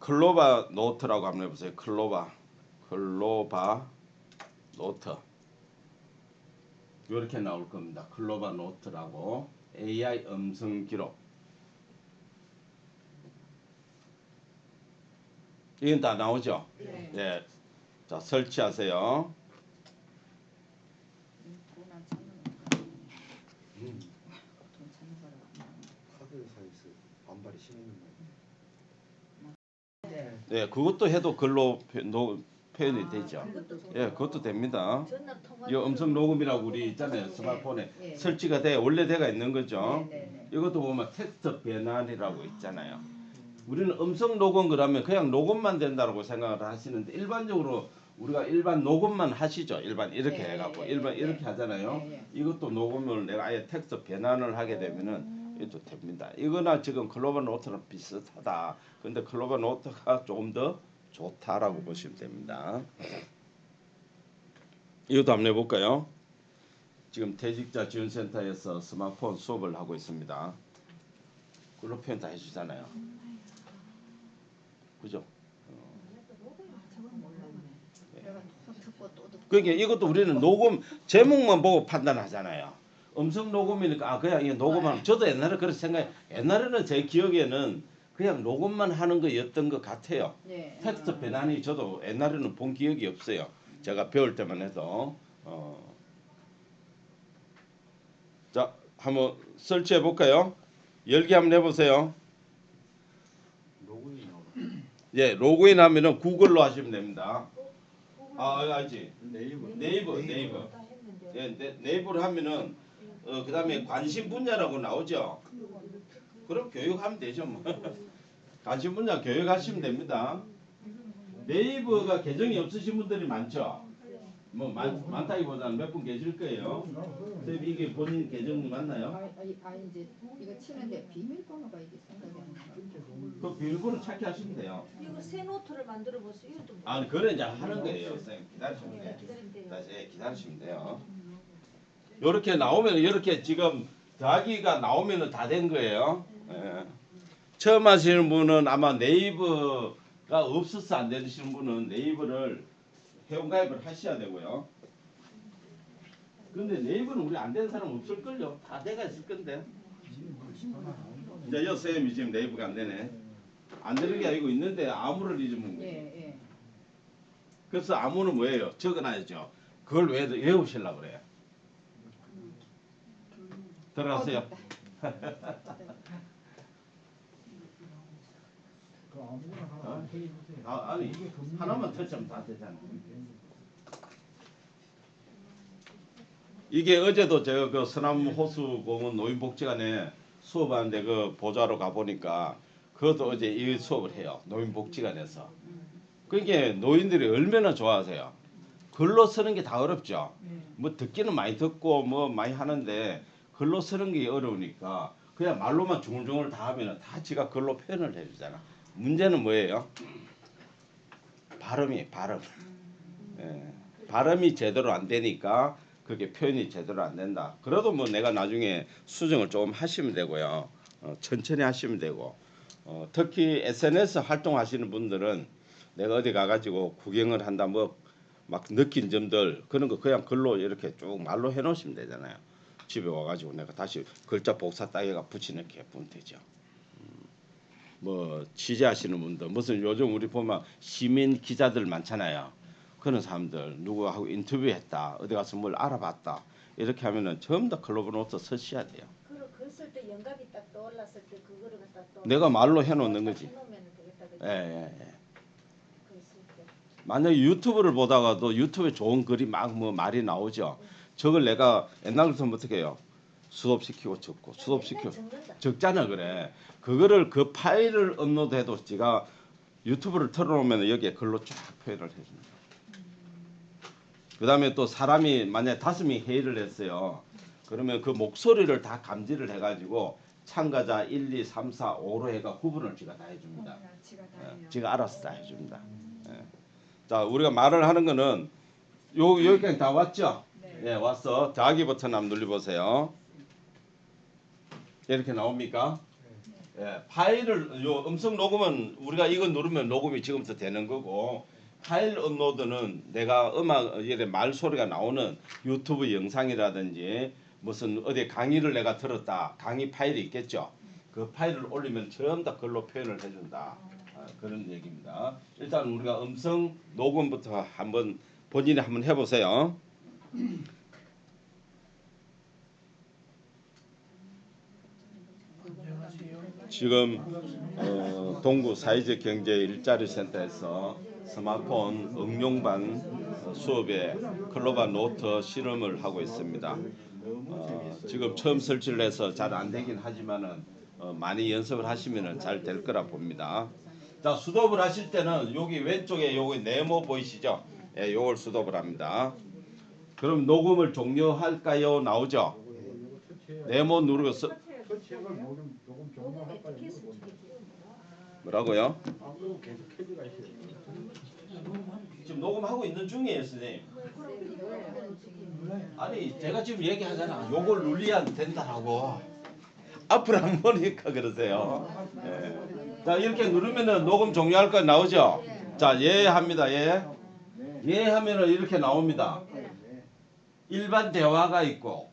클로바 노트라고 한번 해보세요. 클로바 노트 이렇게 나올 겁니다. 클로바 노트라고 AI 음성 기록 이건 다 나오죠? 네. 예. 자 설치하세요. 카드사에서 반발이 심했는 거예요. 예, 그것도 해도 글로 표현이 되죠. 예, 그것도 됩니다. 이 음성 녹음이라고 우리 있잖아요. 스마트폰에 설치가 돼 원래 돼가 있는 거죠. 이것도 보면 텍스트 변환이라고 있잖아요. 우리는 음성 녹음 그러면 그냥 녹음만 된다고 생각을 하시는데 일반적으로 우리가 일반 녹음만 하시죠. 일반 이렇게 해갖고 일반 이렇게 하잖아요. 이것도 녹음을 내가 아예 텍스트 변환을 하게 되면은 이것도 됩니다. 이거나 지금 글로벌 노트랑 비슷하다. 근데 글로벌 노트가 조금 더 좋다라고 보시면 됩니다. 이것도 한번 해볼까요? 지금 퇴직자 지원센터에서 스마트폰 수업을 하고 있습니다. 글로 표현 다 해주잖아요. 그죠? 그러니까 이것도 우리는 녹음 제목만 보고 판단하잖아요. 음성 녹음이니까 그냥 이 녹음하는 저도 옛날에 그렇게 생각해. 옛날에는 제 기억에는 그냥 녹음만 하는 거였던 것 같아요. 텍스트 변환이 저도 옛날에는 본 기억이 없어요. 제가 배울 때만 해도 자 한번 설치해 볼까요? 열기 한번 해보세요. 예, 로그인 하면은 구글로 하시면 됩니다. 알지? 네이버. 예, 네이버로 하면은 그다음에 관심 분야라고 나오죠. 그럼 교육하면 되죠, 뭐. 관심 분야 교육하시면 됩니다. 네이버가 계정이 없으신 분들이 많죠. 뭐 많다기보다는 몇 분 계실 거예요. 선생님 이게 본인 계정 맞나요? 이제 이거 치는데 비밀번호가 이게 생각이 안 나. 그 비밀번호 찾기 하시면 돼요. 이거 새 노트를 만들어 보세요. 이것도 그래 이제 하는 거예요, 선생님. 기다리시면 돼요. 다시 기다리시면 돼요. 요렇게 나오면 이렇게 지금 더하기가 나오면은 다 된 거예요. 예. 처음 하시는 분은 아마 네이버가 없어서 안 되시는 분은 네이버를 회원가입을 하셔야 되고요. 근데 네이버는 우리 안 된 사람 없을걸요. 다 돼가 있을 건데. 이제 선생님이 지금 네이버가 안 되네. 안 되는 게 아니고 있는데 암호를 잊어먹는 거예요. 그래서 암호는 뭐예요? 적어놔야죠. 그걸 외우시려고 그래요. 들어가세요. 아니 하나만 터치하면 다 되잖아. 이게 어제도 제가 그 서남호수공원 노인복지관에 수업하는데 그 보좌로 가 보니까 그것도 어제 이 수업을 해요. 노인복지관에서. 그러니까 노인들이 얼마나 좋아하세요. 글로 쓰는 게 다 어렵죠. 뭐 듣기는 많이 듣고 뭐 많이 하는데 글로 쓰는 게 어려우니까 그냥 말로만 중얼중얼 다 하면 다 지가 글로 표현을 해주잖아. 문제는 뭐예요? 발음. 예. 발음이 제대로 안 되니까 그게 표현이 제대로 안 된다. 그래도 뭐 내가 나중에 수정을 조금 하시면 되고요. 천천히 하시면 되고 특히 SNS 활동하시는 분들은 내가 어디 가가지고 구경을 한다 뭐 막 느낀 점들 그런 거 그냥 글로 이렇게 쭉 말로 해놓으시면 되잖아요. 집에 와가지고 내가 다시 글자 복사 따위가 붙이넣기 하면 되죠. 뭐 취재하시는 분들 무슨 요즘 우리 보면 시민 기자들 많잖아요. 그런 사람들 누구하고 인터뷰했다 어디 가서 뭘 알아봤다 이렇게 하면은 전부 다 글로벌 노트 쓰셔야 돼요. 그걸 쓸 때 영감이 딱 떠올랐을 때 그거를 갖다 또 내가 말로 해놓는 거지. 예. 만약에 유튜브를 보다가도 유튜브에 좋은 글이 막 뭐 말이 나오죠. 저걸 내가 옛날부터 어떻게 해요? 수업시키고 수업시키고 적잖아 그래. 그거를 그 파일을 업로드해도 제가 유튜브를 틀어놓으면 여기에 글로 쫙 표현을 해줍니다. 그 다음에 또 사람이 만약에 5명이 회의를 했어요. 그러면 그 목소리를 다 감지를 해가지고 참가자 1, 2, 3, 4, 5로 해가 구분을 제가 다 해줍니다. 제가 알아서 다 해줍니다. 예. 자 우리가 말을 하는 거는 여기까지 다 왔죠? 네, 왔어. 더하기 버튼 한번 눌러보세요. 이렇게 나옵니까? 파일을 요 음성 녹음은 우리가 이거 누르면 녹음이 지금부터 되는 거고 파일 업로드는 내가 음악 이래 말 소리가 나오는 유튜브 영상이라든지 무슨 어디 강의를 내가 들었다 강의 파일이 있겠죠. 그 파일을 올리면 전부 다 글로 표현을 해준다. 그런 얘기입니다. 일단 우리가 음성 녹음부터 한번 본인이 한번 해보세요. 지금 동구 사회적 경제 일자리 센터에서 스마트폰 응용반 수업에 클로바 노트 실험을 하고 있습니다. 지금 처음 설치를 해서 잘 안 되긴 하지만은 많이 연습을 하시면은 잘 될 거라 봅니다. 자, 수동을 하실 때는 여기 왼쪽에 여기 네모 보이시죠? 예, 요걸 수동을 합니다. 그럼 녹음을 종료할까요? 나오죠? 네모 누르고 터치해가 녹음 종료할까요? 뭐라고요? 앞으로 계속 켜져가 있어요. 지금 녹음하고 있는 중이에요, 선생님. 아니, 제가 지금 얘기하잖아. 요걸 눌려야 된다라고. 앞을 안 보니까 그러세요. 예. 자, 이렇게 누르면은 녹음 종료할 거 나오죠? 자, 예 합니다. 예. 예 하면은 이렇게 나옵니다. 일반 대화가 있고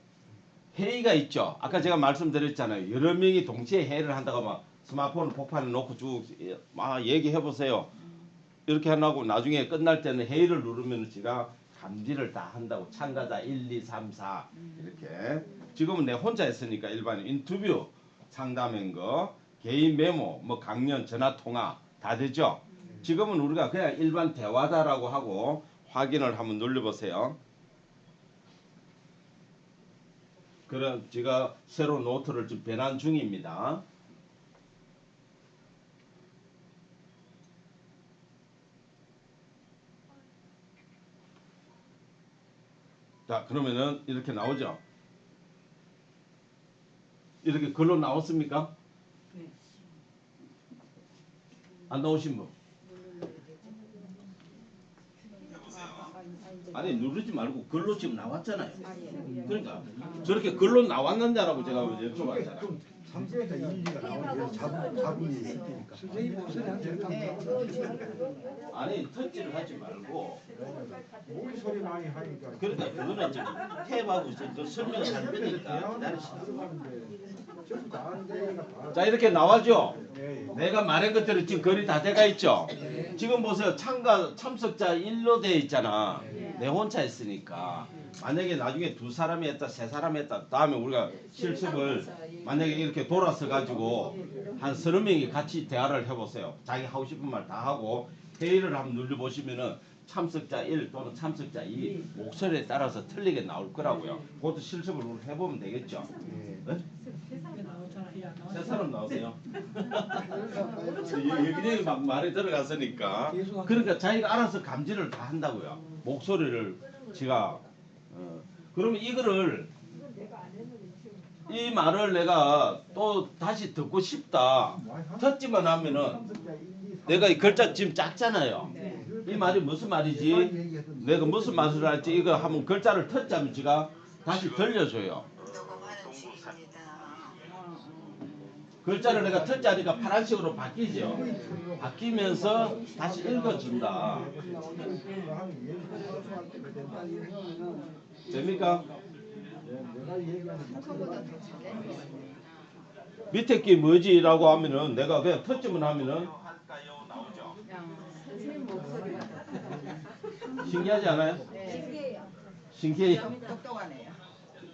회의가 있죠. 아까 제가 말씀드렸잖아요. 여러 명이 동시에 회의를 한다고 막 스마트폰을 폭판에 놓고 쭉 얘기해 보세요. 이렇게 하고 나중에 끝날 때는 회의를 누르면 제가 감지를 다 한다고 참가자 1, 2, 3, 4 이렇게. 지금은 내 혼자 했으니까 일반 인터뷰 상담한 거, 개인 메모, 뭐 강연, 전화 통화 다 되죠. 지금은 우리가 그냥 일반 대화다라고 하고 확인을 한번 눌러보세요. 그럼 제가 새로 노트를 좀 변환 중입니다. 자, 그러면은 이렇게 나오죠. 이렇게 글로 나왔습니까? 안 나오신 분? 아니 누르지 말고 글로 지금 나왔잖아요. 그러니까 저렇게 글로 나왔느냐라고 제가 여쭤봤잖아요. 상세가 일리가 나오는 자분이 있으니까. 선생님 아니 터치를 하지 말고 목이 소리 많이 하니까. 그러니까 그거는 지금 탭하고 그 설명을 할 거니까 기다리시죠. 자, 이렇게 나와죠. 내가 말한 것들은 지금 글이 다 돼가 있죠. 지금 보세요. 참석자 1로 돼 있잖아. 내 혼자 했으니까. 만약에 나중에 두 사람이 했다, 세 사람이 했다. 다음에 우리가 실습을 만약에 이렇게 돌아서 가지고 한 30명이 같이 대화를 해보세요. 자기 하고 싶은 말 다 하고 회의를 한번 눌러보시면은 참석자 1 또는 참석자 2 목소리에 따라서 틀리게 나올 거라고요. 그것도 실습을 우리 해보면 되겠죠. 네? 세 사람 나오세요. 여기저기 막 말이 들어갔으니까. 그러니까 자기가 알아서 감지를 다 한다고요. 목소리를 지가. 그러면 이거를 이 말을 내가 또 다시 듣고 싶다. 듣지만 하면은 내가 이 글자 지금 작잖아요. 이 말이 무슨 말이지? 내가 무슨 말을 할지 이거 한번 글자를 듣자면 제가 다시 들려줘요. 글자를 내가 듣자니까 파란색으로 바뀌죠. 바뀌면서 다시 읽어준다. 됩니까? 밑에 게 뭐지라고 하면은 내가 그냥 터치만 하면은 신기하지 않아요? 신기해요. 신기해요. 똑똑하네요.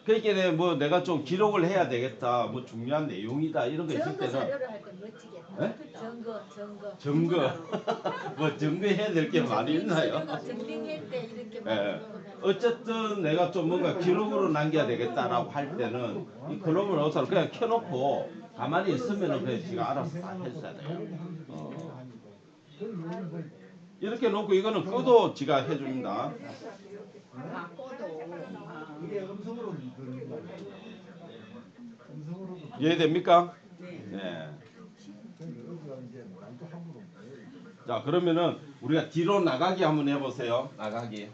그러니까 뭐 내가 좀 기록을 해야 되겠다. 뭐 중요한 내용이다 이런 거 있을 증거 때는 자료를 할 때 멋지겠다. 네? 증거. 뭐 증거해야 될 게 많이 있나요? 증빙할 때 이렇게 예. 어쨌든 내가 좀 뭔가 기록으로 남겨야 되겠다라고 할 때는 이 클로버 노트를 그냥 켜놓고 가만히 있으면은 그냥 지가 알아서 다 해주잖아요. 이렇게 놓고 이거는 끄도 지가 해줍니다. 이게 음성으로 누르는 거예요. 음성으로도. 이해됩니까? 네. 자, 그러면은 우리가 뒤로 나가기 한번 해보세요. 나가기.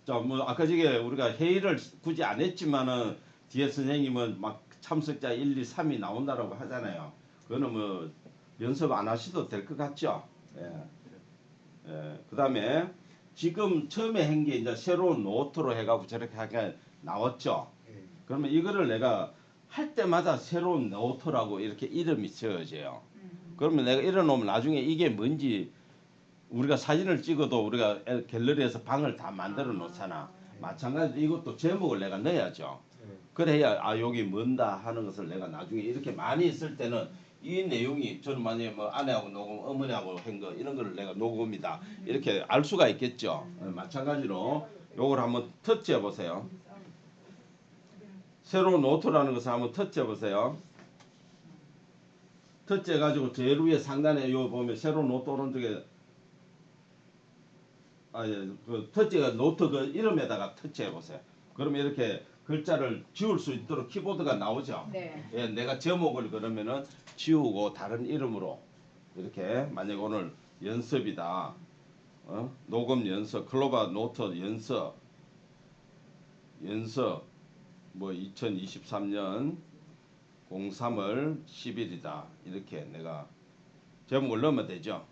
자, 뭐 아까 저게 우리가 회의를 굳이 안 했지만은 뒤에 선생님은 막 참석자 1, 2, 3이 나온다라고 하잖아요. 그거는 뭐 연습 안 하셔도 될 것 같죠. 그다음에 지금 처음에 한 게 이제 새로운 노트로 해가지고 저렇게 하게 나왔죠. 예. 그러면 이거를 내가 할 때마다 새로운 노트라고 이렇게 이름이 지어져요. 그러면 내가 이래놓으면 나중에 이게 뭔지 우리가 사진을 찍어도 우리가 갤러리에서 방을 다 만들어 놓잖아. 마찬가지로 이것도 제목을 내가 넣어야죠. 예. 그래야 아 여기 뭔다 하는 것을 내가 나중에 이렇게 많이 있을 때는 이 내용이 저는 만약에 뭐 아내하고 녹음, 어머니하고 한 거 이런 거를 내가 녹음이다 이렇게 알 수가 있겠죠. 마찬가지로 요걸 한번 터치해 보세요. 새로운 노트라는 것을 한번 터치해 보세요. 터치해 가지고 제일 위에 상단에 요 보면 새로운 노트 오른쪽에 그 터치가 노트 그 이름에다가 터치해 보세요. 그러면 이렇게 글자를 지울 수 있도록 키보드가 나오죠. 네. 예, 내가 제목을 그러면은 지우고 다른 이름으로 이렇게 만약 오늘 연습이다. 녹음 연습, 클로바 노트 연습 뭐 2023년 03월 10일이다. 이렇게 내가 제목을 넣으면 되죠.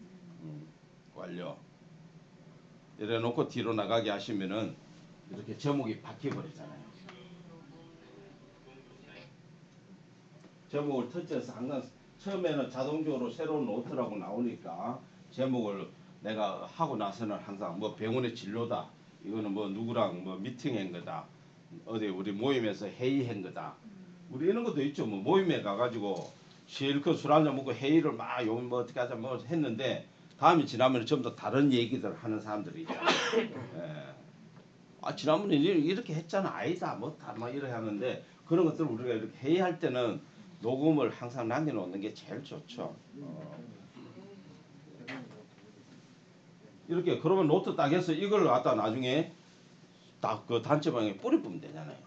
완료. 이래 놓고 뒤로 나가게 하시면은 이렇게 제목이 바뀌어 버리잖아요. 제목을 터치해서 항상 처음에는 자동적으로 새로운 노트라고 나오니까 제목을 내가 하고 나서는 항상 뭐 병원의 진료다. 이거는 뭐 누구랑 뭐 미팅한 거다. 어디 우리 모임에서 회의한 거다. 우리 이런 것도 있죠. 뭐 모임에 가가지고 실컷 술 한잔 먹고 회의를 막 요 뭐 어떻게 하자 뭐 했는데 다음이 지나면 전부 다 다른 얘기들 하는 사람들이 있잖아요. 예. 아 지난번에 이렇게 했잖아. 아니다. 뭐 다 막 이렇게 하는데 그런 것들을 우리가 이렇게 회의할 때는 녹음을 항상 남겨놓는 게 제일 좋죠. 이렇게 그러면 노트 딱 해서 이걸 갖다 나중에 딱 그 단체방에 뿌려보면 되잖아요.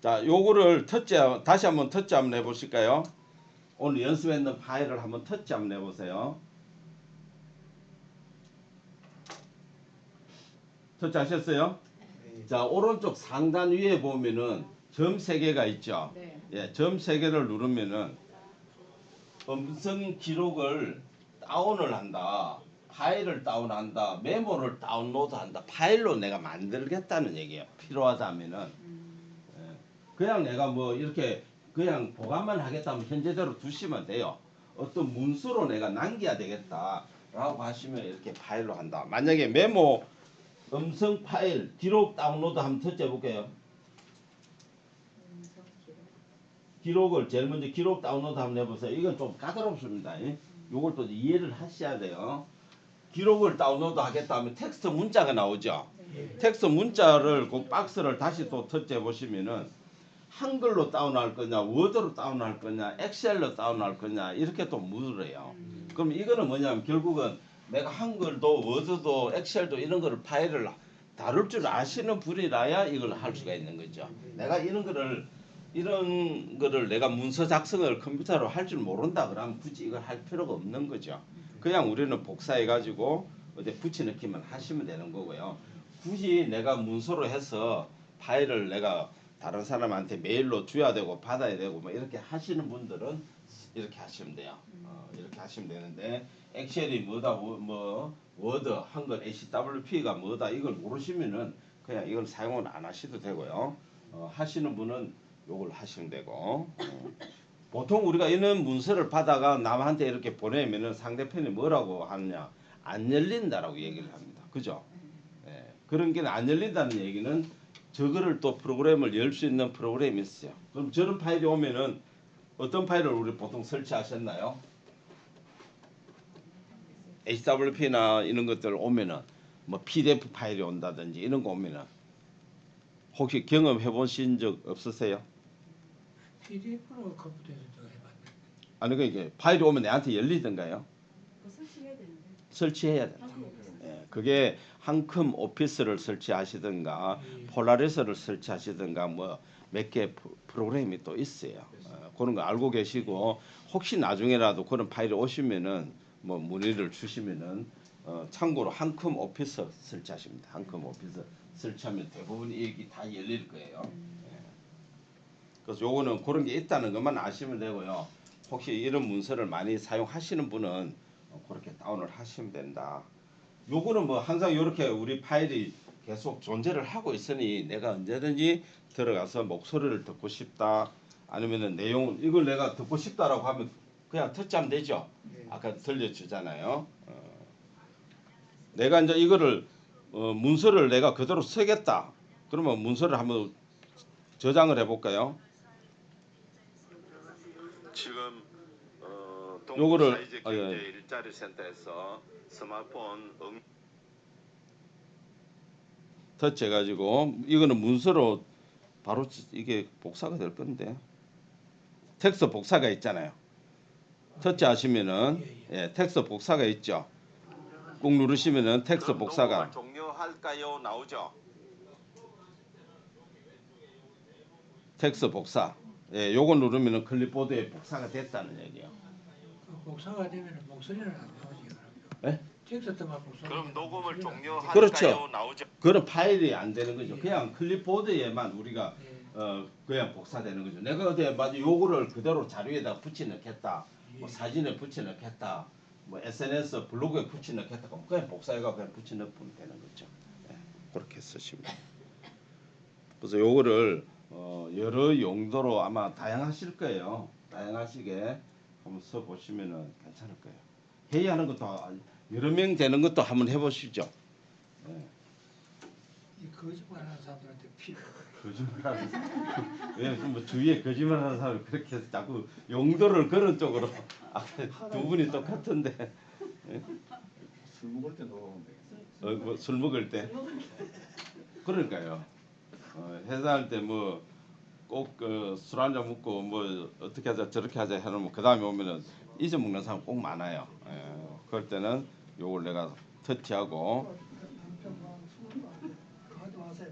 자, 요거를 다시 한번 터치 한번 해보실까요? 오늘 연습했는 파일을 한번 터치 한번 해보세요. 터치 하셨어요? 예. 자, 오른쪽 상단 위에 보면은 점 3개가 있죠. 네. 예, 점 3개를 누르면은 음성 기록을 다운을 한다. 파일을 다운한다. 메모를 다운로드한다. 파일로 내가 만들겠다는 얘기예요. 필요하다면은. 예, 그냥 내가 뭐 이렇게 그냥 보관만 하겠다면 현재대로 두시면 돼요. 어떤 문서로 내가 남겨야 되겠다라고 하시면 이렇게 파일로 한다. 만약에 메모 음성 파일 기록 다운로드 한번 터치해 볼게요. 기록을 제일 먼저 기록 다운로드 한번 해보세요. 이건 좀 까다롭습니다. 이걸 또 이해를 하셔야 돼요. 기록을 다운로드 하겠다 하면 텍스트 문자가 나오죠. 텍스트 문자를 그 박스를 다시 또 터치해 보시면은 한글로 다운할 거냐, 워드로 다운할 거냐, 엑셀로 다운할 거냐 이렇게 또 물어요. 그럼 이거는 뭐냐면 결국은 내가 한글도 워드도 엑셀도 이런 거를 파일을 다룰 줄 아시는 분이라야 이걸 할 수가 있는 거죠. 내가 이런 거를 내가 문서 작성을 컴퓨터로 할 줄 모른다 그러면 굳이 이걸 할 필요가 없는 거죠. 그냥 우리는 복사해 가지고 어디 붙여넣기만 하시면 되는 거고요. 굳이 내가 문서로 해서 파일을 내가 다른 사람한테 메일로 줘야 되고 받아야 되고 뭐 이렇게 하시는 분들은 이렇게 하시면 돼요. 이렇게 하시면 되는데 엑셀이 뭐다 뭐 워드 한글 HWP가 뭐다 이걸 모르시면은 그냥 이걸 사용을 안 하셔도 되고요. 하시는 분은 요걸 하시면 되고 보통 우리가 이런 문서를 받아가 남한테 이렇게 보내면은 상대편이 뭐라고 하느냐 안 열린다라고 얘기를 합니다. 그죠? 예, 그런 게 안 열린다는 얘기는 저거를 또 프로그램을 열 수 있는 프로그램이 있어요. 그럼 저런 파일이 오면은 어떤 파일을 우리 보통 설치하셨나요? HWP나 이런 것들 오면은 뭐 PDF 파일이 온다든지 이런 거 오면은 혹시 경험해 보신 적 없으세요? PDF로 컴퓨터에서 저 해봤는데 아니 그게 파일이 오면 내한테 열리던가요? 설치해야 되는데. 설치해야 된다. 예, 그게 한컴 오피스를 설치하시든가 폴라리스를 설치하시든가 뭐 몇 개 프로그램이 또 있어요. 그런 거 알고 계시고 혹시 나중에라도 그런 파일이 오시면은 뭐 문의를 주시면은 참고로 한컴 오피스 설치하십니다. 한컴 오피스 설치하면 대부분 이익이 다 열릴 거예요. 예. 그래서 요거는 그런 게 있다는 것만 아시면 되고요. 혹시 이런 문서를 많이 사용하시는 분은 그렇게 다운을 하시면 된다. 요거는 뭐 항상 이렇게 우리 파일이 계속 존재를 하고 있으니 내가 언제든지 들어가서 목소리를 듣고 싶다 아니면은 내용 이걸 내가 듣고 싶다라고 하면 그냥 터치하면 되죠. 아까 들려주잖아요. 내가 이제 이거를 문서를 내가 그대로 쓰겠다. 그러면 문서를 한번 저장을 해볼까요? 지금 요거를 사이즈 경제 일자리 센터에서 스마트폰 터치해가지고 이거는 문서로 바로 이게 복사가 될 건데 텍스트 복사가 있잖아요. 터치하시면은 예, 텍스트 복사가 있죠. 꾹 누르시면은 텍스트 복사가 종료할까요 나오죠. 텍스트 복사. 예, 요거 누르면은 클립보드에 복사가 됐다는 얘기예요. 그 복사가 되면 목소리는 안 나오지 그러면. 예? 텍스트만 복사. 그럼 녹음을 종료할까요? 그렇죠. 나오죠. 그런 파일이 안 되는 거죠. 그냥 클립보드에만 우리가 그냥 복사되는 거죠. 내가 어디 맞아 요거를 그대로 자료에다 붙여 넣겠다. 뭐 사진에 붙여 넣겠다. 뭐 SNS 블로그에 붙여 넣겠다. 그럼 그냥 복사해가 그냥 붙여 넣으면 되는 거죠. 네, 그렇게 쓰시면. 그래서 요거를 여러 용도로 아마 다양하실 거예요. 다양하시게 한번 써 보시면은 괜찮을 거예요. 회의하는 것도 여러 명 되는 것도 한번 해보시죠. 네. 이 거짓말하는 사람들한테 필요. 거짓말하는 사람. 왜 뭐 주위에 거짓말하는 사람이 그렇게 해서 자꾸 용도를 그런 쪽으로 아까 두 분이 똑같은데. 술 먹을 때 넣으면 되겠네. 뭐술 먹을 때. 그러니까요. 회사할 때 뭐 꼭 술 한잔 먹고 뭐 어떻게 하자 저렇게 하자 해놓으면 그 다음에 오면은 잊어먹는 사람 꼭 많아요. 그럴 때는 요걸 내가 터치하고 하지 마세요.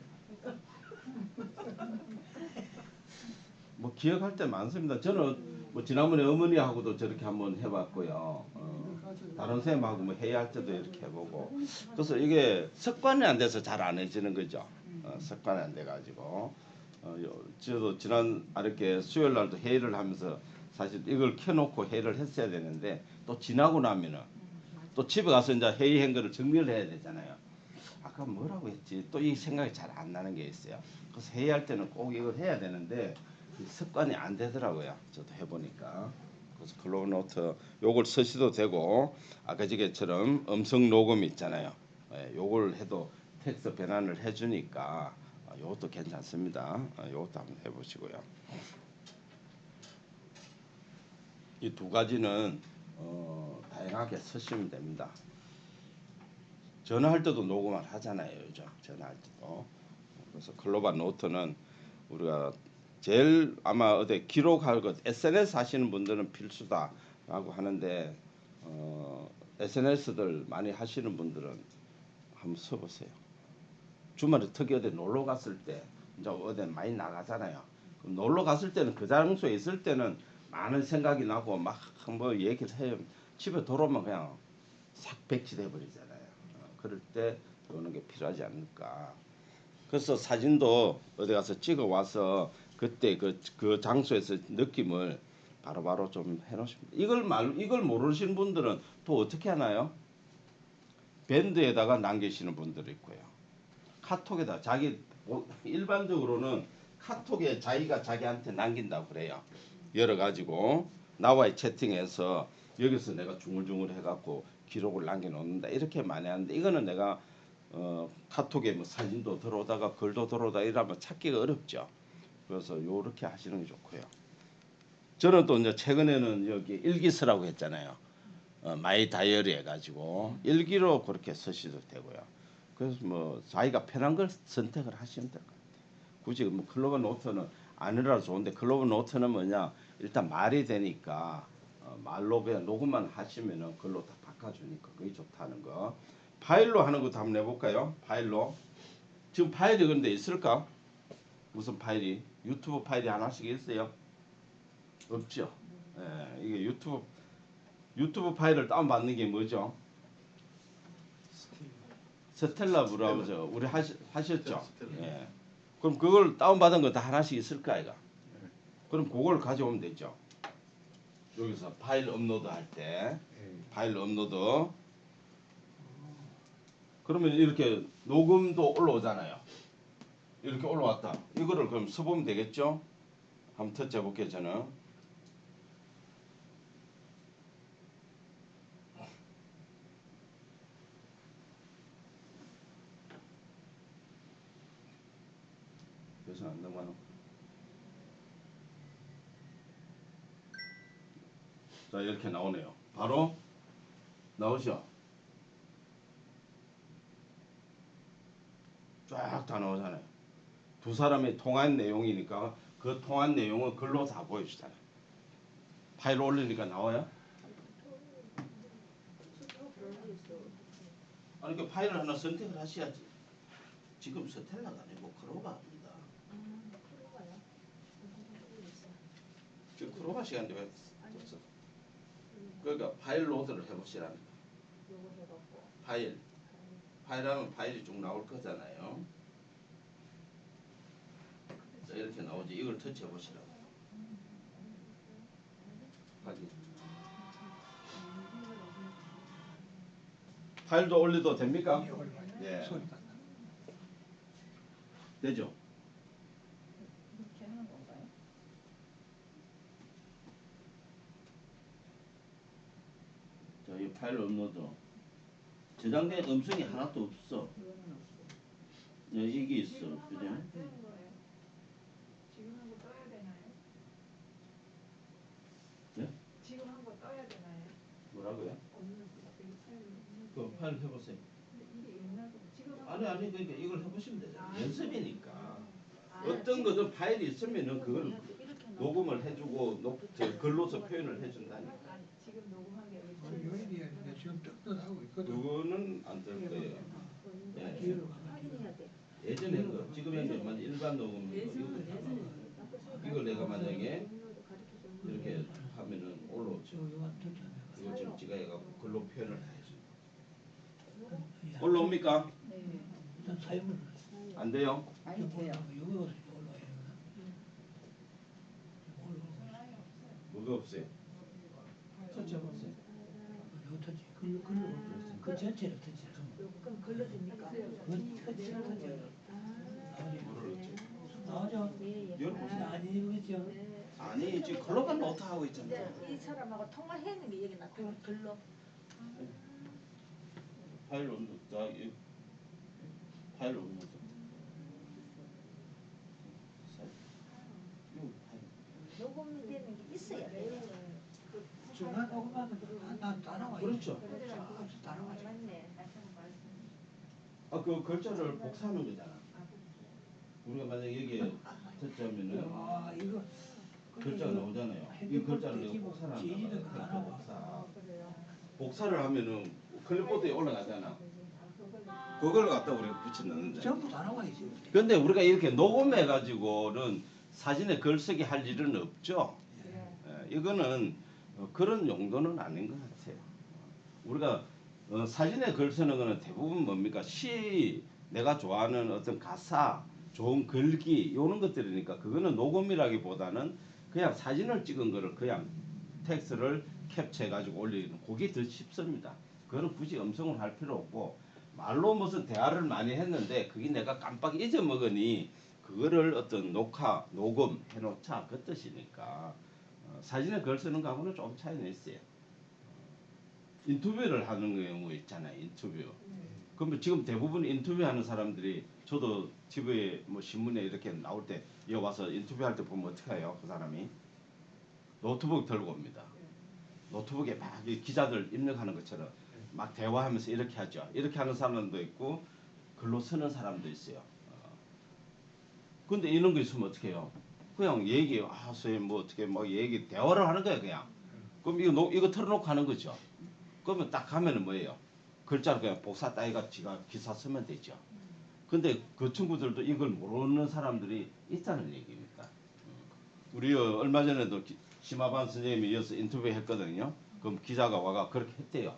뭐 기억할 때 많습니다. 저는 뭐 지난번에 어머니하고도 저렇게 한번 해봤고요. 다른 선생님하고 뭐 회의할 때도 이렇게 해보고. 그래서 이게 습관이 안 돼서 잘 안 해지는 거죠. 습관이 안 돼가지고. 저도 지난 이렇게 수요일 날도 회의를 하면서 사실 이걸 켜놓고 회의를 했어야 되는데 또 지나고 나면은 또 집에 가서 이제 회의한 거를 정리를 해야 되잖아요. 아까 뭐라고 했지? 또 이 생각이 잘 안 나는 게 있어요. 그래서 회의할 때는 꼭 이걸 해야 되는데 습관이 안 되더라고요. 저도 해보니까. 그래서 클로우 노트 요걸 쓰셔도 되고 아까 저게처럼 음성 녹음 있잖아요. 요걸 해도 텍스트 변환을 해주니까 요것도 괜찮습니다. 요것도 한번 해보시고요. 이 두 가지는 다양하게 쓰시면 됩니다. 전화할 때도 녹음을 하잖아요. 요즘 전화할 때도. 그래서 글로벌 노트는 우리가 제일 아마 어디 기록할 것 SNS 하시는 분들은 필수다라고 하는데 SNS들 많이 하시는 분들은 한번 써보세요. 주말에 특히 어디 놀러 갔을 때 이제 어디 많이 나가잖아요. 그럼 놀러 갔을 때는 그 장소에 있을 때는 많은 생각이 나고 막 뭐 얘기를 해요. 집에 돌아오면 그냥 싹 백지돼 버리잖아요. 그럴 때 이런 게 필요하지 않을까. 그래서 사진도 어디 가서 찍어 와서 그때 그 장소에서 느낌을 바로바로 좀 해놓으십니다. 이걸 모르시는 분들은 또 어떻게 하나요? 밴드에다가 남기시는 분들이 있고요. 카톡에다 일반적으로는 카톡에 자기가 자기한테 남긴다고 그래요. 열어가지고 나와의 채팅해서 여기서 내가 중얼중얼 해갖고 기록을 남겨놓는다 이렇게 많이 하는데 이거는 내가 카톡에 뭐 사진도 들어오다가 글도 들어오다 이러면 찾기가 어렵죠. 그래서 요렇게 하시는 게 좋고요. 저는 또 이제 최근에는 여기 일기 쓰라고 했잖아요. 마이 다이어리 해가지고 일기로 그렇게 쓰셔도 되고요. 그래서 뭐 자기가 편한 걸 선택을 하시면 될 것 같아요. 굳이 뭐 글로벌 노트는 아니라도 좋은데 글로벌 노트는 뭐냐 일단 말이 되니까 말로 그냥 녹음만 하시면은 글로 다 바꿔주니까 그게 좋다는 거. 파일로 하는 것도 한번 해볼까요? 파일로. 지금 파일이 그런데 있을까? 무슨 파일이? 유튜브 파일이 하나씩 있어요? 없죠. 예, 이게 유튜브 파일을 다운받는 게 뭐죠? 스텔라 브라우저 우리 하셨죠? 예. 그럼 그걸 다운받은 거 다 하나씩 있을 거 아이가? 그럼 그걸 가져오면 되죠. 여기서 파일 업로드 할 때 파일 업로드 그러면 이렇게 녹음도 올라오잖아요. 이렇게 올라왔다. 이거를 그럼 써보면 되겠죠? 한번 터치해 볼게요 저는. 그래서 안 넘어가는. 자 이렇게 나오네요. 바로 나오죠. 쫙 다 나오잖아요. 두 사람이 통한 내용이니까 그 통한 내용을 글로 다 보여주잖아요. 파일 올리니까 나와요? 아니 그 파일을 하나 선택을 하셔야지. 지금 스텔라가 아니고 크로바입니다. 지금 크로바 시간인데 왜 됐어? 그러니까 파일 로드를 해보시라는 거예요. 파일하면 파일이 쭉 나올 거잖아요. 자, 이렇게 나오지. 이걸 터치해 보시라고. 확인. 파일도 올려도 됩니까? 예. 소리 난다. 되죠? 이렇게 하는 건가요? 자, 이 파일 업로드. 저장된 음성이 하나도 없어. 이거는 없고. 예, 이게 있어. 그죠? 지금 한 거 떠야 되나요? 네? 지금 한 거 떠야 되나요? 뭐라고요? 없는 여기 파일 있는 그 파일 해보세요. 근데 이게 옛날 거 지금 한 아니 그러니까 이걸 해보시면 되잖아요. 아, 연습이니까. 아, 어떤 거든 파일이 있으면은 그걸 녹음을 해주고 글로서 표현을 해준다니까. 아니 지금 녹음한 게 여기 우리 요인이 있는데 지금 떡떡하고 있거든. 그거는 안 될 거예요. 예. 뒤로 가면 확인해야 돼. 예전에 그 지금 현재만 일반 녹음 이걸 내가 만약에 이렇게 하면은 올라오죠. 요만 터치하면 이거 지금 지가 해갖고 글로 표현을 해줘. 예. 올라옵니까? 네. 일단 사용을 안 돼요? 아니 돼요. 요거 올라와야 되나? 뭐가 없어요? 터치해보세요. 요 터치 글로 그 전체를 터치해. 그럼 걸려집니까? 그 터치를 터치해. 뭐를 어째? 나오죠? 예, 예. 열어보세요. 아니 그렇죠? 아니 지금 글로벌 노트 하고 있잖아요. 근데 이 사람하고 통화했는 게 여기 나타나 글로. 파일 온도 이 파일 온도 녹음되는 게 있어야 돼. 중간 녹음하면 다 나와. 그렇죠. 다 나와. 맞네. 아 그 글자를 복사하는 거잖아. 우리가 만약 여기에 터치하면은 아 이거 글자가 나오잖아요. 이 글자를 내가 복사를 지리는 한다. 안 하고. 복사를 하면은 클립보드에 올라가잖아. 그걸 갖다 우리가 붙여 넣는다. 전부 다 나와 있어. 근데 우리가 이렇게 녹음해 가지고는 사진에 글쓰기 할 일은 없죠. 예, 이거는 그런 용도는 아닌 것 같아요. 우리가 사진에 글 쓰는 거는 대부분 뭡니까? 시, 내가 좋아하는 어떤 가사, 좋은 글귀 이런 것들이니까 그거는 녹음이라기보다는 그냥 사진을 찍은 거를 그냥 텍스트를 캡처해 가지고 올리는 그게 더 쉽습니다. 그거는 굳이 음성을 할 필요 없고 말로 무슨 대화를 많이 했는데 그게 내가 깜빡 잊어먹으니 그거를 어떤 녹화, 녹음 해놓자 그 뜻이니까 사진에 글 쓰는 거하고는 좀 차이는 있어요. 인터뷰를 하는 경우 있잖아요. 인터뷰. 그러면 지금 대부분 인터뷰하는 사람들이 저도 TV에 뭐 신문에 이렇게 나올 때 여기 와서 인터뷰할 때 보면 어떻게 해요? 그 사람이 노트북 들고 옵니다. 노트북에 막 이 기자들 입력하는 것처럼 막 대화하면서 이렇게 하죠. 이렇게 하는 사람도 있고 글로 쓰는 사람도 있어요. 근데 이런 거 있으면 어떻게 해요? 그냥 얘기, 선생님 뭐 어떻게 뭐 얘기 대화를 하는 거예요, 그냥. 그럼 이거 틀어놓고 하는 거죠. 그러면 딱 하면은 뭐예요? 글자를 그냥 복사 따위가 지가 기사 쓰면 되죠. 근데 그 친구들도 이걸 모르는 사람들이 있다는 얘기입니다. 우리 얼마 전에도 심화반 선생님이 이어서 인터뷰 했거든요. 그럼 기자가 와가 그렇게 했대요.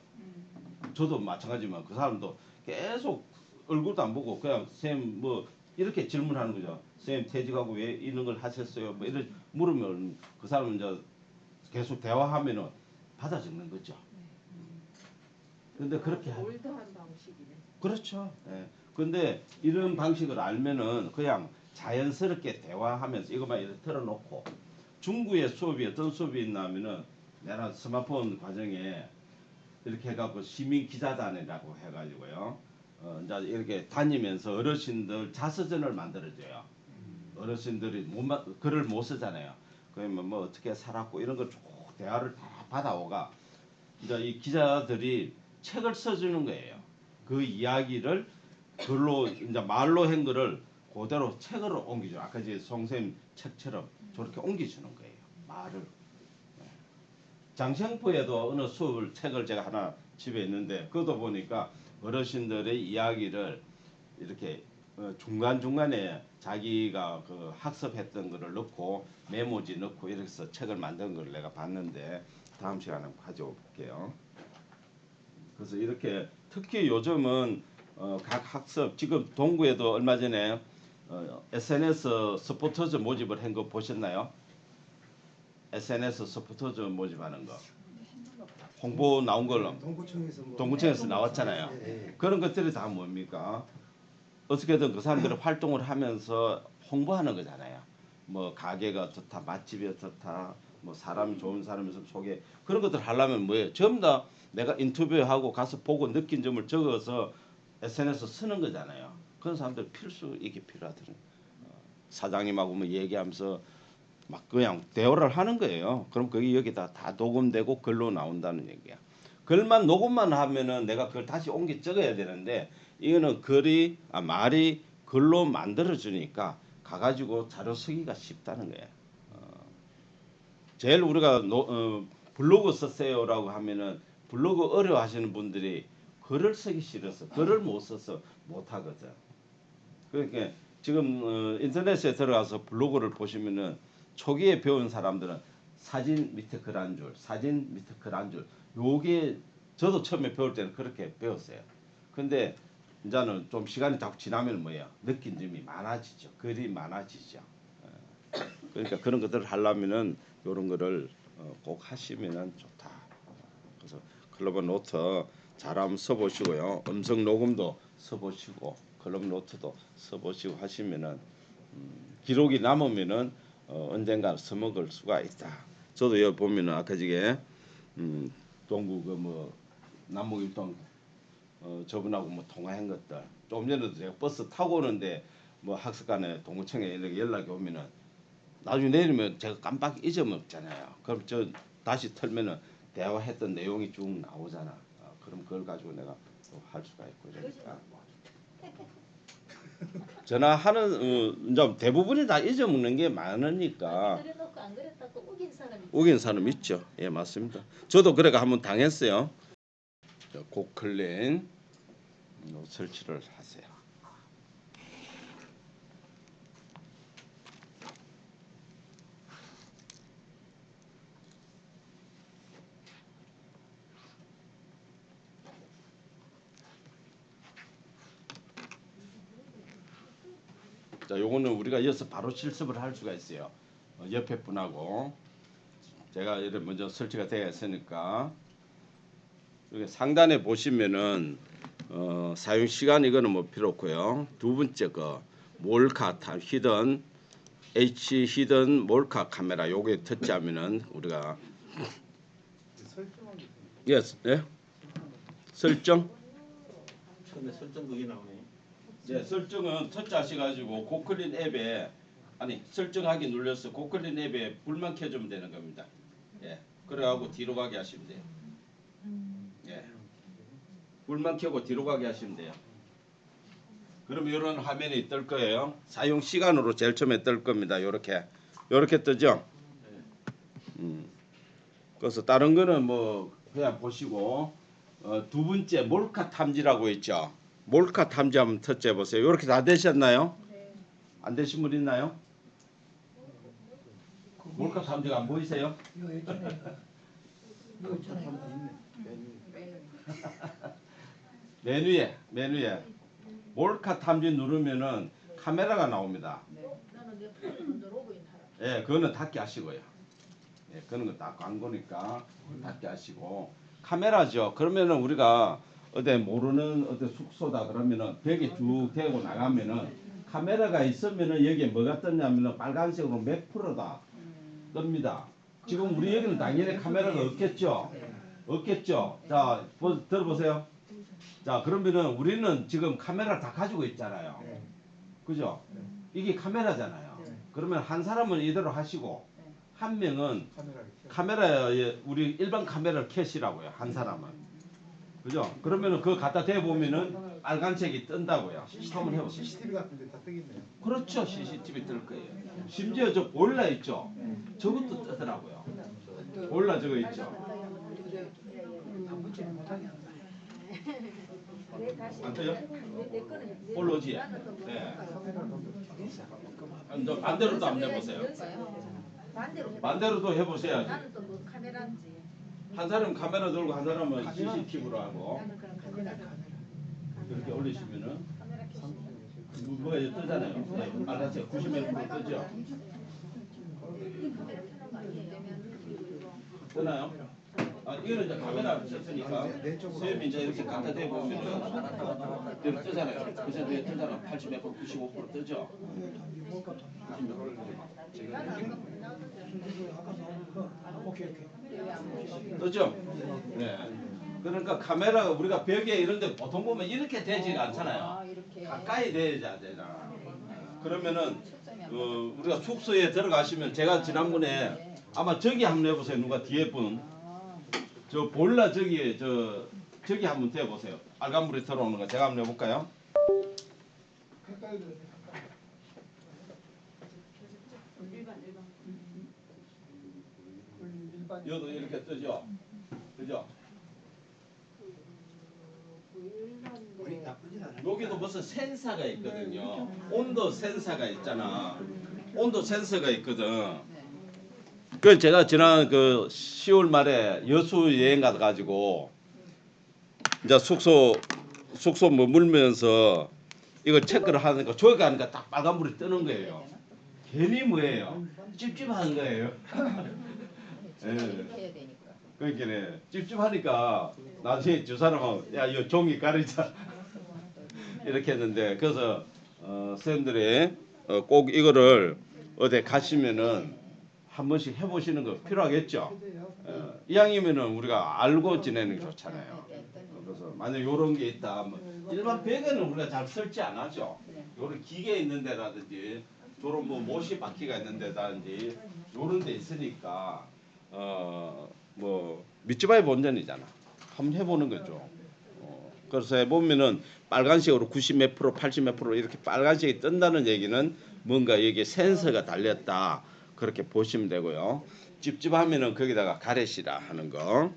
저도 마찬가지지만 그 사람도 계속 얼굴도 안 보고 그냥 쌤 뭐 이렇게 질문하는 거죠. 쌤 퇴직하고 왜 이런 걸 하셨어요? 뭐 이런 물으면 그 사람은 이제 계속 대화하면은 받아 적는 거죠. 근데 그렇게 올드한 방식이네. 그렇죠. 예. 근데 이런 방식을 알면은 그냥 자연스럽게 대화하면서 이것만 이렇게 틀어놓고 중구의 수업이 어떤 수업이 있냐면은 내가 스마트폰 과정에 이렇게 해갖고 시민 기자단이라고 해가지고요. 이제 이렇게 다니면서 어르신들 자서전을 만들어줘요. 어르신들이 글을 못 쓰잖아요. 그러면 뭐 어떻게 살았고 이런 걸 쭉 대화를 다 받아오가 이제 이 기자들이 책을 써주는 거예요. 그 이야기를 글로 이제 말로 한 거를 그대로 책으로 옮기죠. 아까 이제 송쌤 책처럼 저렇게 옮겨주는 거예요. 말을. 장생포에도 어느 수업을 책을 제가 하나 집에 있는데 그것도 보니까 어르신들의 이야기를 이렇게 중간중간에 자기가 그 학습했던 거를 넣고 메모지 넣고 이렇게 해서 책을 만든 걸 내가 봤는데 다음 시간에 가져올게요. 그래서 이렇게 특히 요즘은 각 학습 지금 동구에도 얼마 전에 SNS 서포터즈 모집을 한 거 보셨나요? SNS 서포터즈 모집하는 거 홍보 나온 걸로 동구청에서 뭐 동구청에서 나왔잖아요. 예. 그런 것들이 다 뭡니까? 어떻게든 그 사람들이 활동을 하면서 홍보하는 거잖아요. 뭐 가게가 좋다, 맛집이 좋다, 뭐 사람이 좋은 사람을 소개 그런 것들 하려면 뭐예요? 전부 다 내가 인터뷰하고 가서 보고 느낀 점을 적어서 SNS 쓰는 거잖아요. 그런 사람들 필수 이게 필요하더라고요. 사장님하고 뭐 얘기하면서 막 그냥 대화를 하는 거예요. 그럼 그게 여기다 다 녹음되고 글로 나온다는 얘기야. 글만 녹음만 하면은 내가 그걸 다시 옮겨 적어야 되는데 이거는 말이 글로 만들어 주니까 가가지고 자료 쓰기가 쉽다는 거예요. 제일 우리가 블로그 썼어요라고 하면은 블로그 어려워하시는 분들이 글을 쓰기 싫어서 글을 못 써서 못 하거든. 그러니까 지금 인터넷에 들어가서 블로그를 보시면은 초기에 배운 사람들은 사진 밑에 글 한 줄, 사진 밑에 글 한 줄. 요게 저도 처음에 배울 때는 그렇게 배웠어요. 근데 이제는 좀 시간이 자꾸 지나면 뭐예요? 느낀 점이 많아지죠. 글이 많아지죠. 그러니까 그런 것들을 하려면은 이런 거를 꼭 하시면은 좋다. 그래서 클로버 노트 잘 한번 써보시고요. 음성 녹음도 써보시고 클로버 노트도 써보시고 하시면은 기록이 남으면은 언젠가 써먹을 수가 있다. 저도 여기 보면은 아까 저게 동구 그 뭐 남북일동 저분하고 뭐 통화한 것들 조금 전에도 제가 버스 타고 오는데 뭐 학습관에 동구청에 이렇게 연락이 오면은 나중에 내리면 제가 깜빡 잊어먹잖아요. 그럼 저 다시 틀면은 대화했던 내용이 쭉 나오잖아. 그럼 그걸 가지고 내가 또 할 수가 있고 그러니까 전화하는 이제 대부분이 다 잊어먹는 게 많으니까 그래놓고 안 그랬다고 우긴 사람 있죠. 예 맞습니다. 저도 그래가 한번 당했어요. 고클린 설치를 하세요. 자, 요거는 우리가 이어서 바로 실습을 할 수가 있어요. 옆에 분하고 제가 이렇게 먼저 설치가 되어 있으니까 여기 상단에 보시면은 사용 시간 이거는 뭐 필요 없고요. 두 번째 거 몰카 히든 H 히든 몰카 카메라 요게 터치하면은 우리가 설정하기 예 설정 처음에 설정 그게 나오네. 네, 설정은 터치하셔가지고 고클린 앱에 설정하기 눌러서 고클린 앱에 불만 켜주면 되는 겁니다. 예, 그래가지고 뒤로 가게 하시면 돼요. 예, 불만 켜고 뒤로 가게 하시면 돼요. 그럼 이런 화면이 뜰 거예요. 사용 시간으로 제일 처음에 뜰 겁니다. 요렇게 뜨죠. 그래서 다른 거는 뭐 그냥 보시고 두 번째 몰카 탐지라고 있죠. 몰카 탐지 한번 터치해 보세요. 이렇게 다 되셨나요? 네. 안 되신 분 있나요? 몰카 탐지가 안 보이세요? 이거 있잖아요. 이거 있잖아요. 있네. 메뉴에 몰카 탐지 누르면은 카메라가 나옵니다. 네. 나는 내 폰으로 들어오고 있는 하라. 예, 그거는 닫게 하시고요. 예, 그런 거 다 광고니까 닫게 하시고 카메라죠. 그러면은 우리가 어디 모르는 어디 숙소다 그러면은 벽에 쭉 대고 나가면은 카메라가 있으면은 여기에 뭐가 떴냐면은 빨간색으로 몇 프로다 뜹니다. 지금 우리 여기는 당연히 카메라가 없겠죠. 없겠죠. 자, 들어보세요. 자, 그러면은 우리는 지금 카메라를 다 가지고 있잖아요. 네. 그죠? 이게 카메라잖아요. 그러면 한 사람은 이대로 하시고 한 명은 카메라에 우리 일반 카메라를 켜시라고요. 한 사람은. 그죠? 그러면은 그거 갖다 대보면은 빨간색이 뜬다고요. 한번 해보세요. CCTV 같은 데 다 뜨겠네요. 그렇죠. CCTV 뜰 거예요. 심지어 저 보일러 있죠? 저것도 뜨더라고요. 보일러 저거 있죠? 내 다시 안 떠요? 내 거는 내 볼로지? 나는 또 네. 뭐 반대로도 한번 해보세요. 반대로 해봐. 반대로도 해보셔야지. 나는 또 뭐 카메라인지. 한 사람 카메라 들고 한 사람은 CCTV로 하고 나는 그런 카메라. 이렇게 올리시면은 카메라 켜시면 뭐가 이제 뜨잖아요. 네, 빨간색 90몇 프로 뜨죠. 뜨나요? 아, 이거는 이제 카메라 썼으니까 선생님이 이제 이렇게 갖다 대보면은 이렇게 뜨잖아요. 그래서 뒤에 뜨잖아. 80몇 프로, 95% 뜨죠. 90몇 프로 뜨죠. 네. 그러니까 카메라가 우리가 벽에 이런데 보통 보면 이렇게 되지가 않잖아요. 아, 이렇게. 가까이 대야 되잖아. 그러면은 우리가 숙소에 들어가시면 제가 지난번에 아마 저기 한번 해보세요. 누가 뒤에 분. 저 볼라 저기 저기 한번 대보세요. 빨간불이 들어오는 거 제가 한번 해볼까요? 여도 이렇게 뜨죠. 그죠? 여기도 무슨 센서가 있거든요. 온도 센서가 있잖아. 온도 센서가 있거든. 그 제가 지난 그 10월 말에 여수 여행 가서 가지고 이제 숙소 머물면서 이걸 체크를 하니까 저기 가니까 딱 빨간불이 뜨는 거예요. 괜히 뭐예요? 찝찝한 거예요. 예. 이렇게 해야 되니까. 그러니까 찝찝하니까 나중에 두 사람은 야 이거 종이 가리자 이렇게 했는데 그래서 선생님들이 꼭 이거를 어디 가시면은 한 번씩 해보시는 거 필요하겠죠. 이왕이면은 우리가 알고 지내는 게 좋잖아요. 그래서 만약 이런 게 있다, 뭐 일반 벽에는 우리가 잘 설치 안 하죠. 요런 기계 있는 데라든지, 저런 뭐 못이 바퀴가 있는 데라든지 요런 데 있으니까 뭐 밑집안의 본전이잖아. 한번 해보는 거죠. 그래서 해보면은 빨간색으로 90 몇 프로, 80 몇 프로 이렇게 빨간색이 뜬다는 얘기는 뭔가 여기에 센서가 달렸다. 그렇게 보시면 되고요. 찝찝하면은 거기다가 가래시라 하는 거.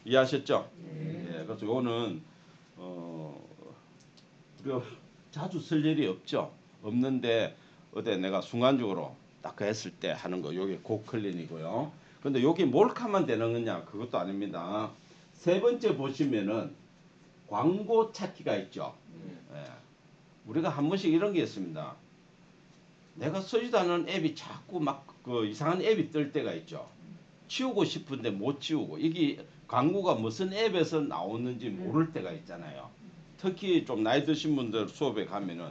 이해하셨죠? 예, 그래서 요거는 우리가 자주 쓸 일이 없죠. 없는데 어때 내가 순간적으로 딱 했을 때 하는 거. 요게 고클린이고요. 근데 여기 몰카만 되는 거냐? 그것도 아닙니다. 세 번째 보시면은 광고 찾기가 있죠. 예. 우리가 한 번씩 이런 게 있습니다. 내가 쓰지도 않은 앱이 자꾸 막 그 이상한 앱이 뜰 때가 있죠. 치우고 싶은데 못 치우고 이게 광고가 무슨 앱에서 나오는지 모를 때가 있잖아요. 특히 좀 나이 드신 분들 수업에 가면은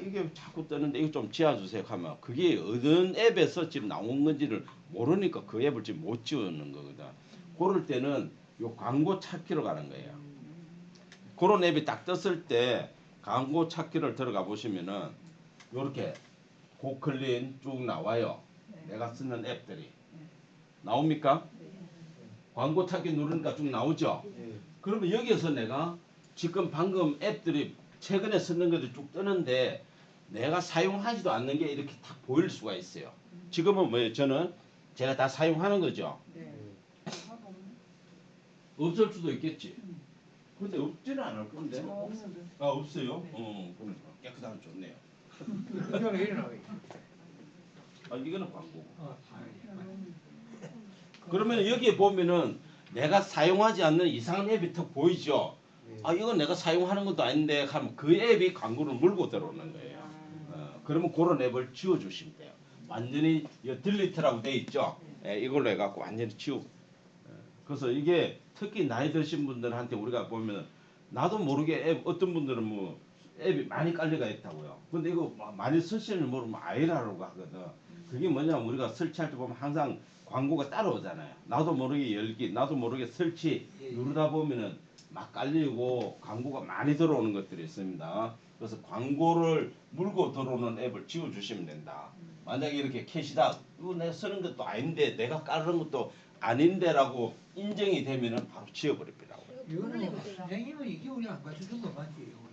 이게 자꾸 뜨는데 이거 좀 지워주세요 하면 그게 어떤 앱에서 지금 나온 건지를 모르니까 그 앱을 지금 못 지우는 거거든. 그럴 때는 요 광고 찾기로 가는 거예요. 그런 앱이 딱 떴을 때 광고 찾기를 들어가 보시면은 요렇게 고클린 쭉 나와요. 내가 쓰는 앱들이 나옵니까? 광고 찾기 누르니까 쭉 나오죠. 그러면 여기에서 내가 지금 방금 앱들이 최근에 쓰는 것들이 쭉 뜨는데 내가 사용하지도 않는 게 이렇게 딱 보일 수가 있어요. 지금은 뭐예요? 저는 제가 다 사용하는 거죠. 없을 수도 있겠지. 근데 없지는 않을 건데. 아 없어요? 그럼 깨끗하면 좋네요. 이거는 일어나고 이거는 광고. 그러면 여기에 보면은 내가 사용하지 않는 이상한 앱이 턱 보이죠. 아 이건 내가 사용하는 것도 아닌데 하면 그 앱이 광고를 물고 들어오는 거예요. 그러면 그런 앱을 지워주시면 돼요. 완전히 딜리트라고 돼 있죠. 이걸로 해갖고 완전히 지우고. 그래서 이게 특히 나이 드신 분들한테 우리가 보면 나도 모르게 앱 어떤 분들은 뭐 앱이 많이 깔려가 있다고요. 근데 이거 많이 쓰시는 모르면 아이라고 하거든. 그게 뭐냐면 우리가 설치할 때 보면 항상 광고가 따라오잖아요. 나도 모르게 열기, 나도 모르게 설치 누르다 보면은 막 깔리고 광고가 많이 들어오는 것들이 있습니다. 그래서 광고를 물고 들어오는 앱을 지워주시면 된다. 만약에 이렇게 캐시다, 이거 내가 쓰는 것도 아닌데 내가 깔는 것도 아닌데라고 인정이 되면은 바로 지워버립니다. 이거는 선생님은 이게 우리 안 가르쳐준 거 맞지? 이거.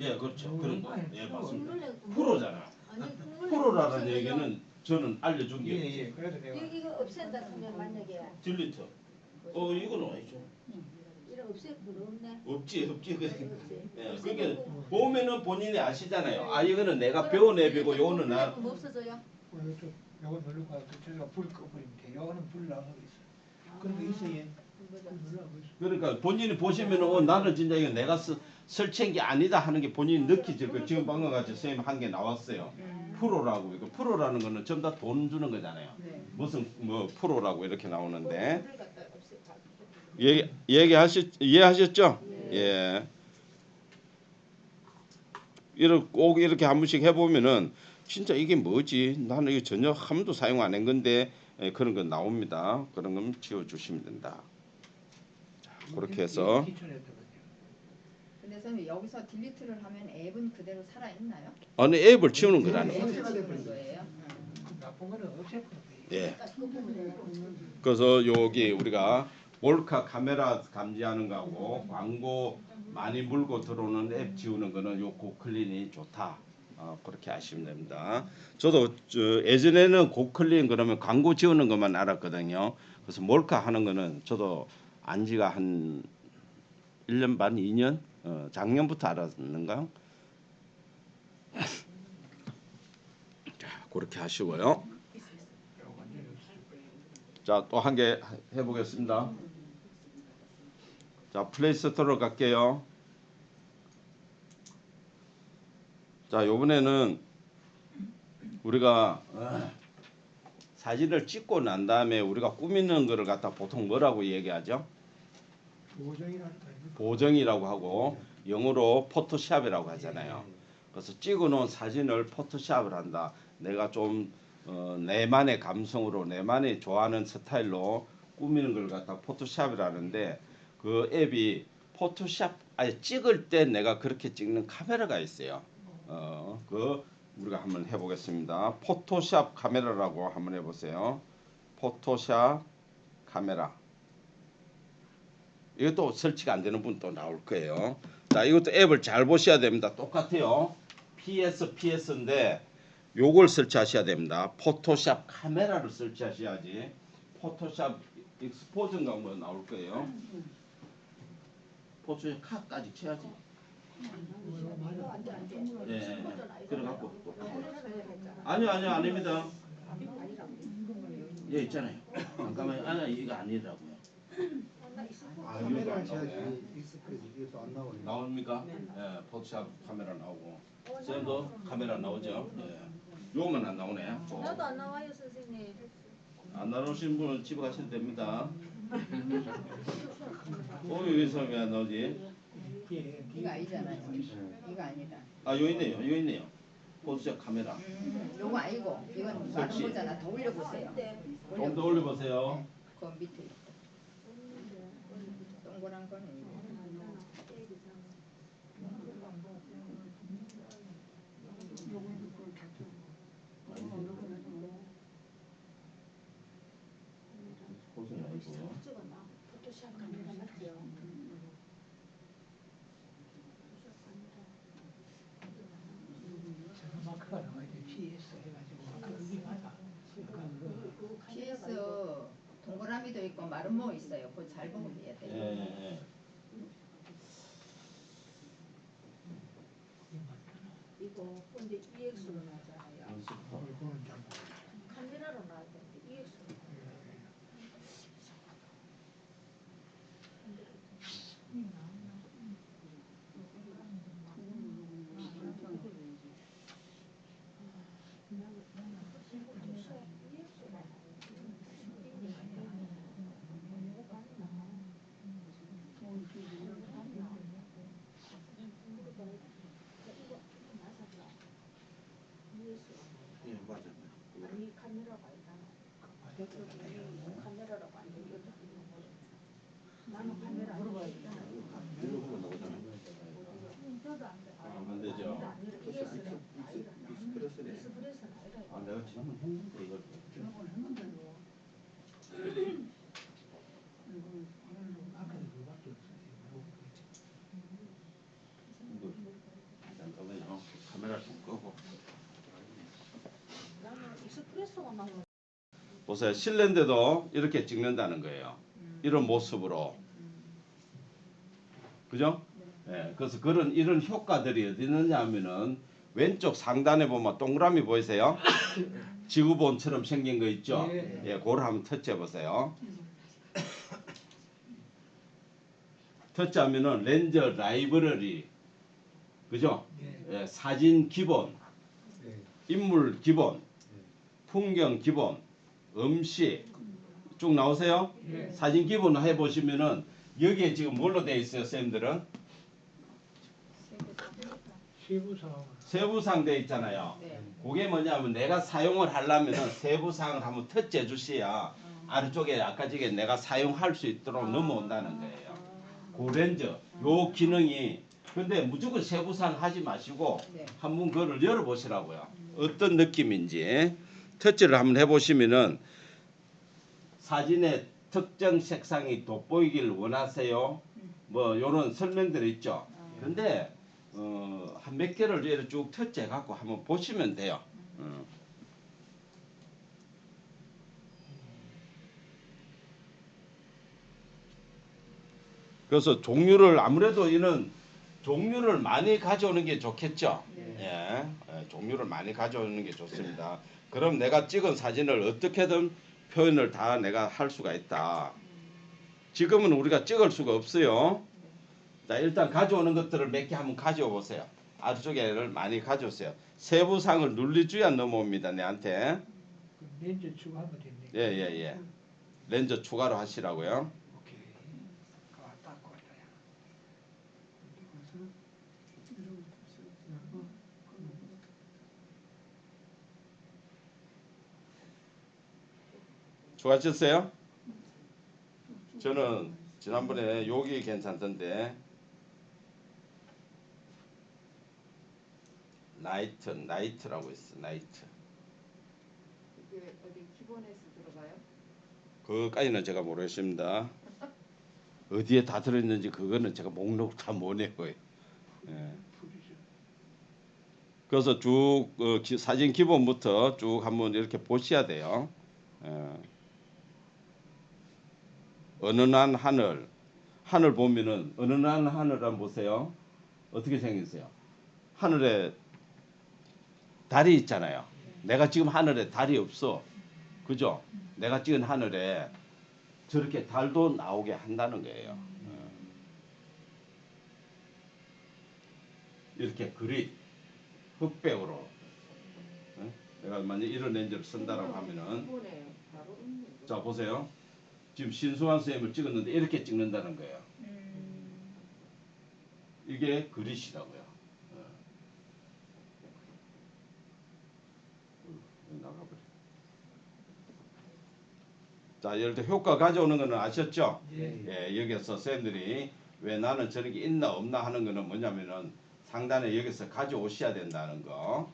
예, 그렇죠. 그런 거. 예, 맞습니다. 국물에 프로잖아. 아니 국물에 프로라는 무슨 얘기는 저는 알려준 게 예. 그래서 내가 이거 없앤다 하면 만약에 딜리트. 이거는 아니죠. 이런 없앨 분 없네. 없지. 그게. 없지. 예, 그게 보면은 본인이 아시잖아요. 아 이거는 내가 배운 앱이고 요거는 나. 뭐 없어져요? 이것도 요거 누르고 저기가 불 꺼버리면 돼. 요거는 불 나오는 거 있어. 그런 거 있어 얘. 불 누르고 있어. 그러니까 본인이 보시면은 나는 진짜 이거 내가 설치한 게 아니다 하는 게 본인이 느끼질 거예요. 지금 방금 같이 선생님 한 게 나왔어요. 프로라고. 이거 프로라는 거는 전부 다 돈 주는 거잖아요. 네. 무슨 뭐 프로라고 이렇게 나오는데 물을 갖다 없애. 이해하셨죠? 예. 꼭 이렇게 한 번씩 해보면은 진짜 이게 뭐지? 나는 이거 전혀 한 번도 사용 안 한 건데 그런 건 나옵니다. 그런 건 지워주시면 된다. 자, 그렇게 해서 근데 선생님 여기서 딜리트를 하면 앱은 그대로 살아 있나요? 어느 앱을 지우는 거라는 거. 앱을 지우는 거예요. 나쁜 거는 없애버려. 예. 그래서 여기 우리가 몰카 카메라 감지하는 거하고 광고 많이 물고 들어오는 앱 지우는 거는 요 고클린이 좋다. 그렇게 아시면 됩니다. 저도 예전에는 고클린 그러면 광고 지우는 것만 알았거든요. 그래서 몰카 하는 거는 저도 안 지가 한 1년 반, 2년? 작년부터 알았는가? 자, 그렇게 하시고요. 자, 또 한 개 해보겠습니다. 자, 플레이스토어로 갈게요. 자, 요번에는 우리가 사진을 찍고 난 다음에 우리가 꾸미는 거를 갖다 보통 뭐라고 얘기하죠? 보정이라고 하고 영어로 포토샵이라고 하잖아요. 그래서 찍어놓은 사진을 포토샵을 한다. 내가 좀 내만의 감성으로 내만의 좋아하는 스타일로 꾸미는 걸 갖다 포토샵이라는데 그 앱이 포토샵 아니 찍을 때 내가 그렇게 찍는 카메라가 있어요. 그 우리가 한번 해보겠습니다. 포토샵 카메라라고 한번 해보세요. 포토샵 카메라. 이것도 설치가 안 되는 분 또 나올 거예요. 자, 이것도 앱을 잘 보셔야 됩니다. 똑같아요. PS인데 요걸 설치하셔야 됩니다. 포토샵 카메라를 설치하셔야지. 포토샵 익스포즈인가 뭐 나올 거예요. 포토샵 카까지 쳐야지. 예. 그래갖고 아니요 아닙니다. 예 있잖아요. 잠깐만요. 아니 이거 아니라고요. 카메라 제약이 익스프레스 이게 또 안 나오네. 나옵니까? 예, 포토샵 카메라 나오고 쌤도 카메라 나오죠. 예. 요것만 안 나오네. 나도 안 나와요 선생님. 안 나오신 분은 집에 가셔도 됩니다. 여기서 왜 안 나오지? 이거 아니잖아요. 이거 아니다. 요 있네요. 포토샵 카메라. 요거 아니고 이건 다른 그렇지. 거잖아. 더 올려보세요. 좀 더 올려보세요. 그 밑에 있다. 동그란 거는 이거. 포토샵 카메라 맞죠? 마크가 나와야 돼. PS 해가지고 그게 맞아. PS 동그라미도 있고 마름모 있어요. 그거 잘 보면 돼야 돼. 예. 이거 근데 EX로 나잖아요. 카메라로 나왔는데 EX로. 예, 맞아요. 아니 카메라가 아니잖아. 카메라라고 안 되거든. 나는 카메라 안 되거든. 이거 보면 나오잖아요. 안 되죠. 익스프레스는 아니라. 익스프레스네. 익스프레스는 아니라. 아, 내가 지난번 했는데 이걸 저걸 했는데도 앞에서 그거밖에 없어요. 잠깐만요. 카메라 좀 끄고. 나는 익스프레스가 나오는. 보세요. 실내인데도 이렇게 찍는다는 거예요. 이런 모습으로. 그죠? 예, 그래서 이런 효과들이 어디 있느냐 하면은 왼쪽 상단에 보면 동그라미 보이세요? 지구본처럼 생긴 거 있죠? 예. 예, 그걸 한번 터치해 보세요. 터치하면은 렌즈 라이브러리, 그죠? 예. 예, 사진 기본, 네. 인물 기본, 풍경 기본, 음식 쭉 나오세요? 예. 사진 기본 해보시면은 여기에 지금 뭘로 되어 있어요, 쌤들은? 세부사항. 세부사항 되어 있잖아요. 네. 그게 뭐냐면 내가 사용을 하려면은 세부사항을 한번 터치해 주셔야 아래쪽에 아까 저게 내가 사용할 수 있도록 넘어온다는 거예요. 그 렌즈, 요 기능이 근데 무조건 세부사항 하지 마시고 네. 한번 그거를 열어보시라고요. 어떤 느낌인지 터치를 한번 해보시면은 사진의 특정 색상이 돋보이길 원하세요. 뭐 요런 설명들이 있죠. 근데 한 몇 개를 이렇게 쭉 터치해 갖고 한번 보시면 돼요. 그래서 종류를 아무래도 이런 종류를 많이 가져오는 게 좋겠죠. 예, 종류를 많이 가져오는 게 좋습니다. 그럼 내가 찍은 사진을 어떻게든 표현을 다 내가 할 수가 있다. 지금은 우리가 찍을 수가 없어요. 자, 일단 가져오는 것들을 몇 개 한번 가져오 보세요. 아래쪽에를 많이 가져오세요. 세부상을 눌리줘야 넘어옵니다. 내한테. 그 렌즈 추가하면 됐네. 예, 예, 예. 렌즈 추가로 하시라고요. 오케이. 왔다 왔다야. 수고하셨어요? 저는 지난번에 여기 괜찮던데 나이트라고 있어. 나이트. 이게 어디 기본에서 들어가요? 그까지는 제가 모르겠습니다. 어디에 다 들어있는지 그거는 제가 목록 다 못 내고요. 예. 그래서 쭉 사진 기본부터 쭉 한번 이렇게 보셔야 돼요. 예. 은은한 하늘 보면은 은은한 하늘 한번 보세요. 어떻게 생겼어요? 하늘에 달이 있잖아요. 내가 지금 하늘에 달이 없어. 그죠? 내가 찍은 하늘에 저렇게 달도 나오게 한다는 거예요. 이렇게 그릿 흑백으로 내가 만약 이런 렌즈를 쓴다라고 하면은 자 보세요. 지금 신수환 선생님을 찍었는데 이렇게 찍는다는 거예요. 이게 그릿이라고요. 나가버려. 자, 예를 들어 효과 가져오는 거는 아셨죠? 예, 여기서 선생님들이 왜 나는 저런 게 있나 없나 하는 거는 뭐냐면은 상단에 여기서 가져오셔야 된다는 거.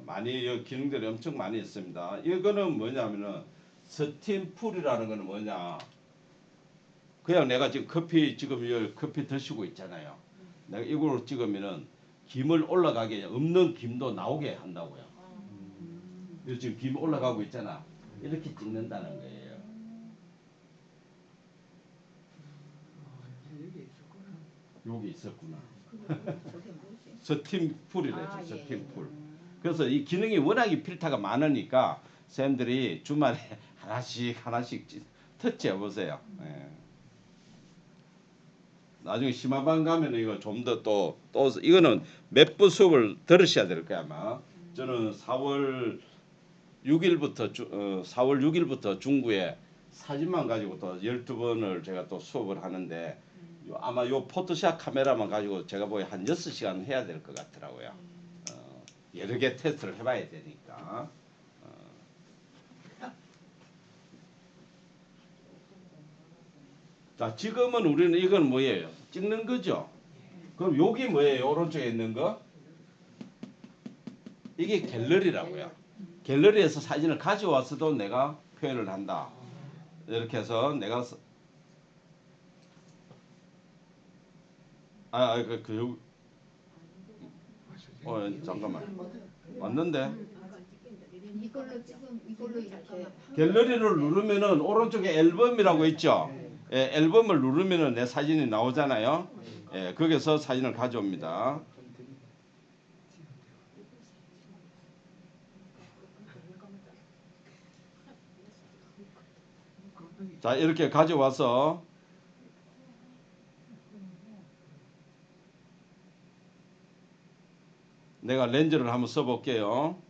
많이 여기 기능들이 엄청 많이 있습니다. 이거는 뭐냐면은 스팀풀이라는 거는 뭐냐? 그냥 내가 지금 커피 드시고 있잖아요. 내가 이걸로 찍으면은 김을 올라가게 없는 김도 나오게 한다고요. 여기 지금 김 올라가고 있잖아. 이렇게 찍는다는 거예요. 여기 있었구나. 저게 뭐지? 스팀풀이래죠. 예, 스팀풀. 그래서 이 기능이 워낙에 필터가 많으니까 쌤들이 주말에 하나씩 터치해 보세요. 예. 나중에 심화반 가면 이거 좀 더 또 이거는 몇 부 수업을 들으셔야 될 거야 아마. 저는 4월 6일부터 중구에 사진만 가지고 또 12번을 제가 또 수업을 하는데 아마 요 포토샵 카메라만 가지고 제가 보기에 한 6시간 해야 될 것 같더라고요. 여러 개 테스트를 해봐야 되니까. 자, 지금은 우리는 이건 뭐예요? 찍는 거죠. 그럼 여기 뭐예요? 오른쪽에 있는 거? 이게 갤러리라고요. 갤러리에서 사진을 가져와서도 내가 표현을 한다. 이렇게 해서 내가 잠깐만. 맞는데? 이걸로 이렇게 갤러리를 누르면은 오른쪽에 앨범이라고 있죠. 예, 앨범을 누르면은 내 사진이 나오잖아요. 예, 거기서 사진을 가져옵니다. 자, 이렇게 가져와서 내가 렌즈를 한번 써볼게요.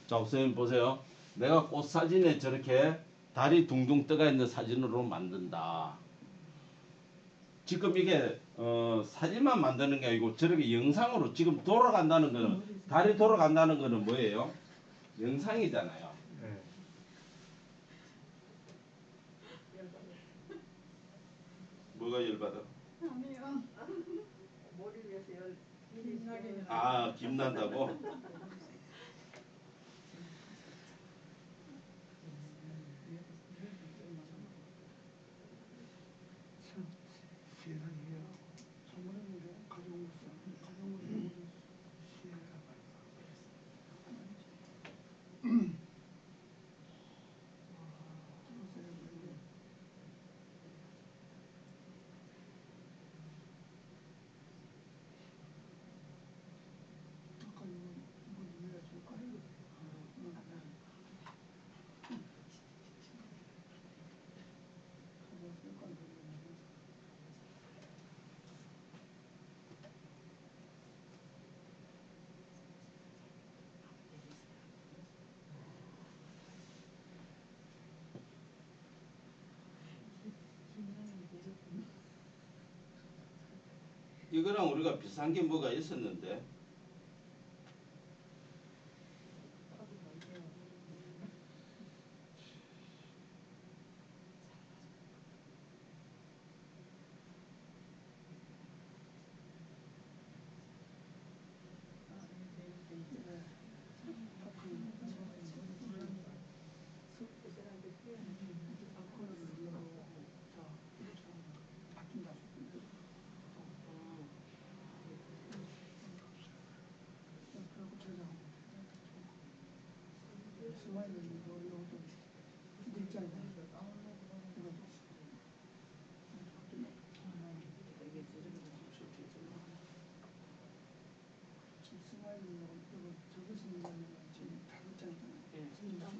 자, 선생님 보세요. 내가 꽃 사진에 저렇게 달이 둥둥 떠가 있는 사진으로 만든다. 지금 이게 사진만 만드는 게 아니고 저렇게 영상으로 지금 돌아간다는 거는 달이 돌아간다는 거는 뭐예요? 영상이잖아요. 네. 뭐가 열받아? 아니요. 머리 위에서 빛나게 아, 김난다고? 참 세상에 정말로 가져온 것은 이거랑 우리가 비슷한 게 뭐가 있었는데?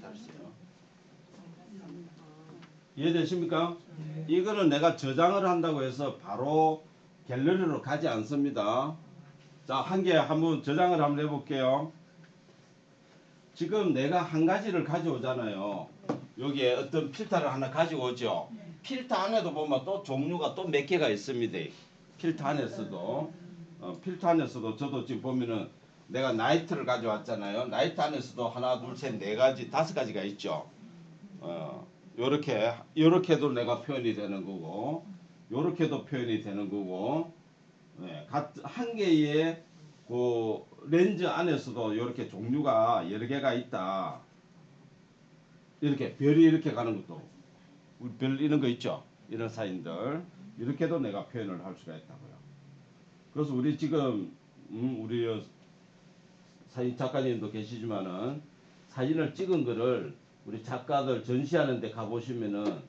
잘했어요. 이해되십니까? 이거는 내가 저장을 한다고 해서 바로 갤러리로 가지 않습니다. 자, 한 개 한번 저장을 한번 해볼게요. 지금 내가 한 가지를 가져오잖아요. 여기에 어떤 필터를 하나 가지고 오죠. 필터 안에도 보면 또 종류가 또 몇 개가 있습니다. 필터 안에서도 필터 안에서도 저도 지금 보면은 내가 나이트를 가져왔잖아요. 나이트 안에서도 하나, 둘, 셋, 네 가지, 다섯 가지가 있죠. 요렇게도 내가 표현이 되는 거고, 요렇게도 표현이 되는 거고, 네, 한 개의 그 렌즈 안에서도 이렇게 종류가 여러 개가 있다. 이렇게 별이 이렇게 가는 것도 우리 별 이런 거 있죠. 이런 사인들 이렇게도 내가 표현을 할 수가 있다고요. 그래서 우리 지금 우리 사진 작가님도 계시지만은 사진을 찍은 거를 우리 작가들 전시하는 데 가보시면은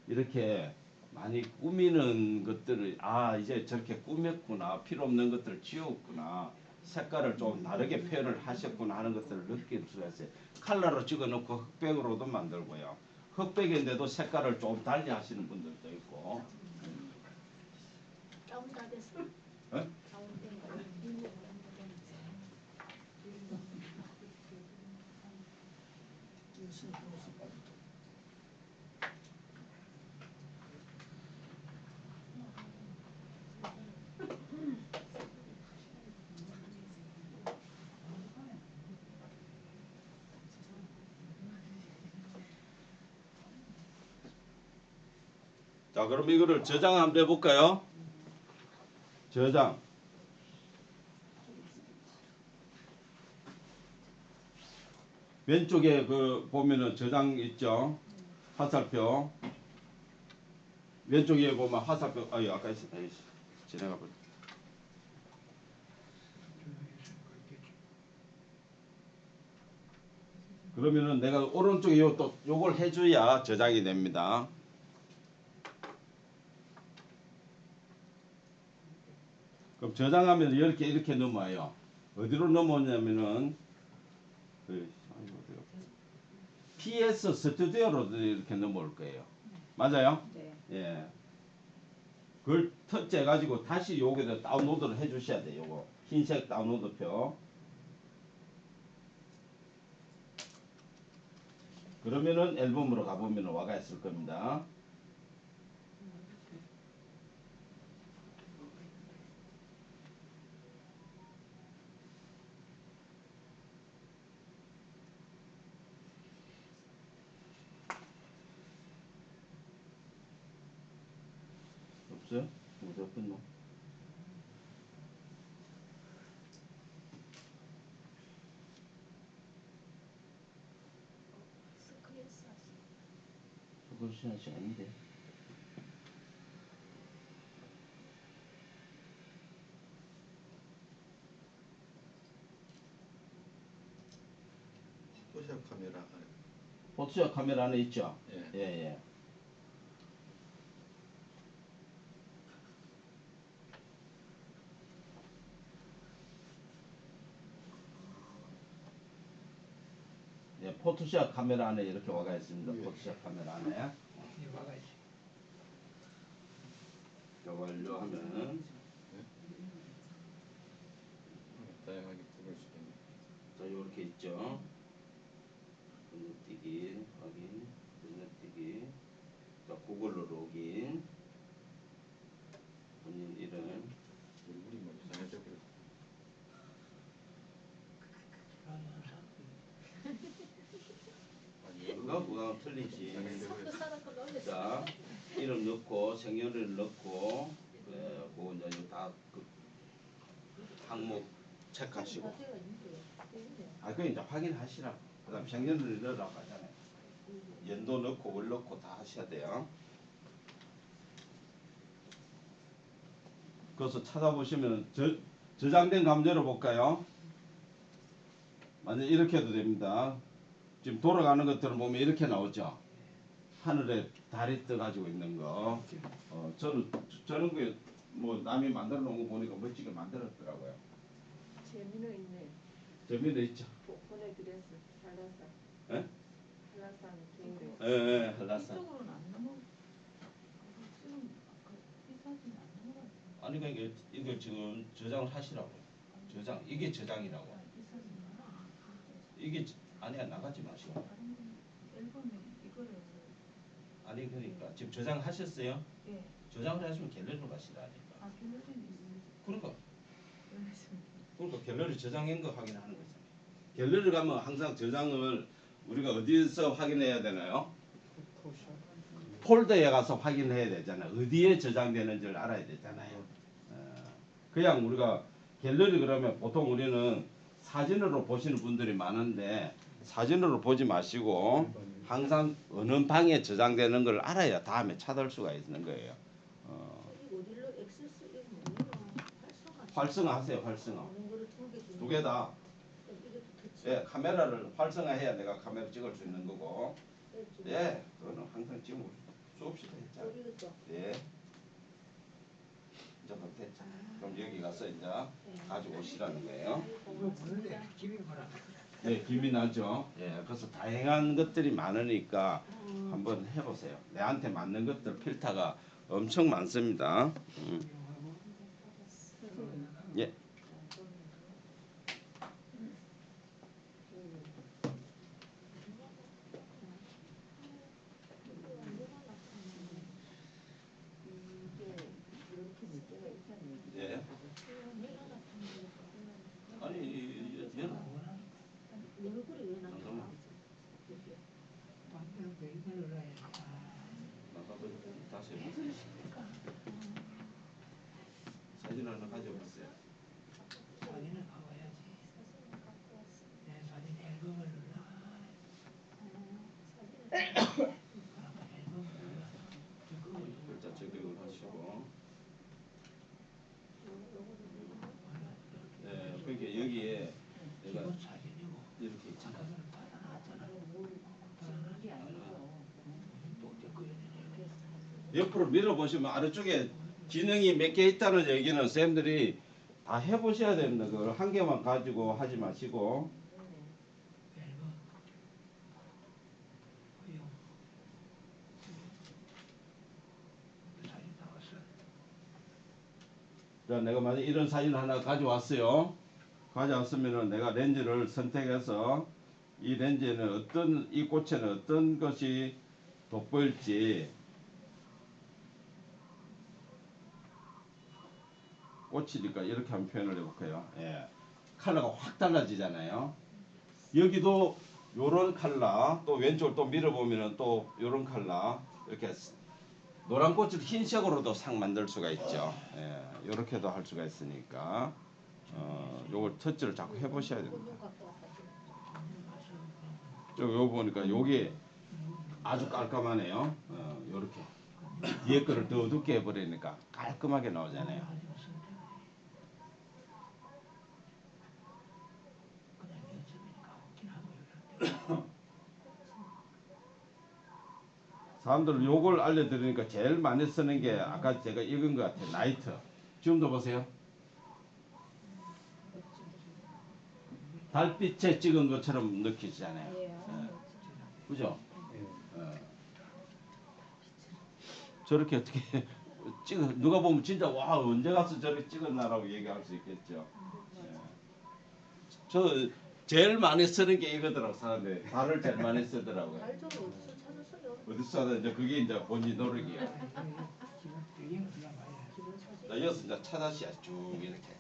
이렇게 많이 꾸미는 것들을 이제 저렇게 꾸몄구나, 필요 없는 것들을 지웠구나, 색깔을 좀 다르게 표현을 하셨구나 하는 것들을 느낄 수가 있어요. 칼라로 찍어놓고 흑백으로도 만들고요. 흑백인데도 색깔을 좀 달리 하시는 분들도 있고. 다운 다 됐어. 네? 다운된 거. 자, 그럼 이거를 저장 한번 해볼까요? 저장. 왼쪽에 그 보면은 저장 있죠? 화살표. 왼쪽에 보면 화살표. 아유, 아까 있었다. 지나가 버렸. 그러면은 내가 오른쪽에 또 요걸 해줘야 저장이 됩니다. 그럼 저장하면 이렇게 넘어와요. 어디로 넘어오냐면은 PS 스튜디오로 이렇게 넘어올 거예요. 맞아요? 네. 예. 그걸 터치해 가지고 다시 요게 다운로드를 해 주셔야 돼요. 요거 흰색 다운로드표. 그러면은 앨범으로 가보면 와가 있을 겁니다. 없어요? 어디 없었노? 그걸 시간이 아닌데. 포샵 카메라 안에. 포토샵 카메라 안에 있죠? 예. 예, 예. 예, 포토샵 카메라 안에 이렇게 와가 있습니다. 예. 포토샵 카메라 안에. 이 와가 있어. 완료하면은 다양하게 구별 수 있겠네. 자, 요렇게 있죠. 건너뛰기 확인, 건너뛰기. 자, 구글로 로그인. 본인 이름. 얼굴이 뭐 이상해져 버렸어. 아니 그거하고 틀리지. 이상해져 버렸어. 사놓고 놀랬어. 자, 이름 넣고 생년월일 넣고 그거 이제 다그 항목 체크하시고. 아, 그 이제 확인하시라고. 그다음 생년월일 넣으라고 하잖아요. 연도 넣고 월 넣고 다 하셔야 돼요. 그래서 찾아보시면 저장된 감정을 볼까요? 만약 이렇게 해도 됩니다. 지금 돌아가는 것들을 보면 이렇게 나오죠. 하늘에 달이 떠 가지고 있는 거. 저는 그 뭐 남이 만들어 놓은 거 보니까 멋지게 만들었더라고요. 재미는 있네. 재미도 있죠. 보내드렸어. 한라산. 예? 한라산 겨울에. 예, 한라산. 이쪽으로는 안 넘어. 지금 이 사진 안 넘어가. 아니 그러니까 이거 지금 저장을 하시라고요. 저장. 이게 저장이라고. 이 사진 나가. 이게 아니야, 나가지 마시고. 앨범에 이거를 아니 그러니까 지금 저장하셨어요? 예. 저장을 하시면 갤러리로 가시라니까. 아 갤러리는 있어요. 그러니까 그래서 갤러리 저장한 거 확인하는 거잖아요. 갤러리 가면 항상 저장을 우리가 어디서 확인해야 되나요? 폴더에 가서 확인해야 되잖아요. 어디에 저장되는지를 알아야 되잖아요. 그냥 우리가 갤러리 그러면 보통 우리는 사진으로 보시는 분들이 많은데 사진으로 보지 마시고 항상 어느 방에 저장되는 걸 알아야 다음에 찾을 수가 있는 거예요. 이 어디로 액세스 이거 뭐예요? 활성화하세요. 활성화. 하는 거를 두 두 개 다. 이게 터치. 예, 카메라를 활성화해야 내가 카메라 찍을 수 있는 거고. 예, 그거는 항상 지금 수업 시간에 했잖아요. 여기도 예. 이제 그때 그럼 여기 가서 이제 가지고 오시라는 거예요. 그거 보는데 김이 뭐라. 네, 김이 나죠. 예, 그래서 다양한 것들이 많으니까 한번 해보세요. 내한테 맞는 것들 필터가 엄청 많습니다. 예. 글자 적용을 하시고. 네, 그러니까 여기에 내가 기본 사진이고 이렇게 있잖아. 아까는 다 나왔잖아. 그런 게 아니고 또 어째 그려야 되냐. 옆으로 밀어보시면 아래쪽에 기능이 몇 개 있다는 얘기는 쌤들이 다 해보셔야 됩니다. 그걸 한 개만 가지고 하지 마시고. 앨범 허용 사진 나왔어. 자, 내가 만약 이런 사진 하나 가져왔어요. 가져왔으면은 내가 렌즈를 선택해서 이 렌즈에는 어떤, 이 꽃에는 어떤 것이 돋보일지, 꽃이니까 이렇게 한번 표현을 해볼게요. 예. 컬러가 확 달라지잖아요. 여기도 요런 컬러, 또 왼쪽을 또 밀어보면은 또 요런 컬러, 이렇게 노란 꽃을 흰색으로도 싹 만들 수가 있죠. 예. 요렇게도 할 수가 있으니까, 요걸 터치를 자꾸 해보셔야 됩니다. 요 보니까 요게 아주 깔끔하네요. 요렇게. 뒤에 거를 더 어둡게 해버리니까 깔끔하게 나오잖아요. 그냥 연습이니까 없긴 하고 이런데. 사람들은 요걸 알려드리니까 제일 많이 쓰는 게 아까 제가 읽은 것 같아요. 나이트. 지금도 보세요. 달빛에 찍은 것처럼 느끼잖아요. 그죠? 저렇게 어떻게 찍어 누가 보면 진짜 와 언제 가서 저렇게 찍었나라고 얘기할 수 있겠죠. 예. 저 제일 많이 쓰는 게 이거더라고 사람들이 달을 제일 많이 쓰더라고요. 달좀 어디서 찾았어요? 어디서 이제 그게 이제 본인 노력이야. 지금 배경을 올라봐야 기본 사진. 자 이어서 이제 찾아시야 쭉 이렇게.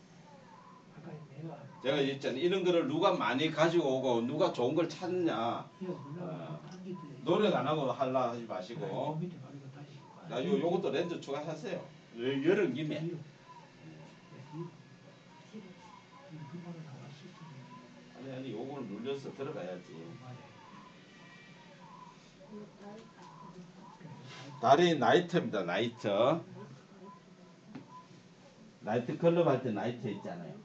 아까 내가 제가 있잖아요. 이런 거를 누가 많이 가지고 오고 누가 좋은 걸 찾느냐 이거 올라가 한개 더. 노력 안 하고 할라 하지 마시고. 밑에 바로 이거 다시. 나 요것도 렌즈 추가하세요. 여름 김에. 뒤로. 금방에 나왔을 텐데. 아니 요걸 눌려서 들어가야지. 달이 나이트입니다. 나이트. 나이트 클럽 할 때 나이트 있잖아요.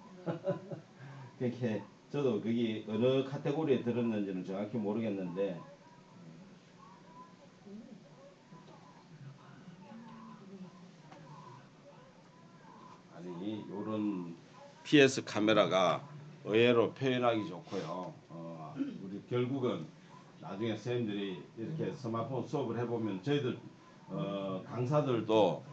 그렇게 저도 그게 어느 카테고리에 들었는지는 정확히 모르겠는데 아니 요런 PS 카메라가 의외로 표현하기 좋고요. 우리 결국은 나중에 선생님들이 이렇게 스마트폰 수업을 해보면 저희들 강사들도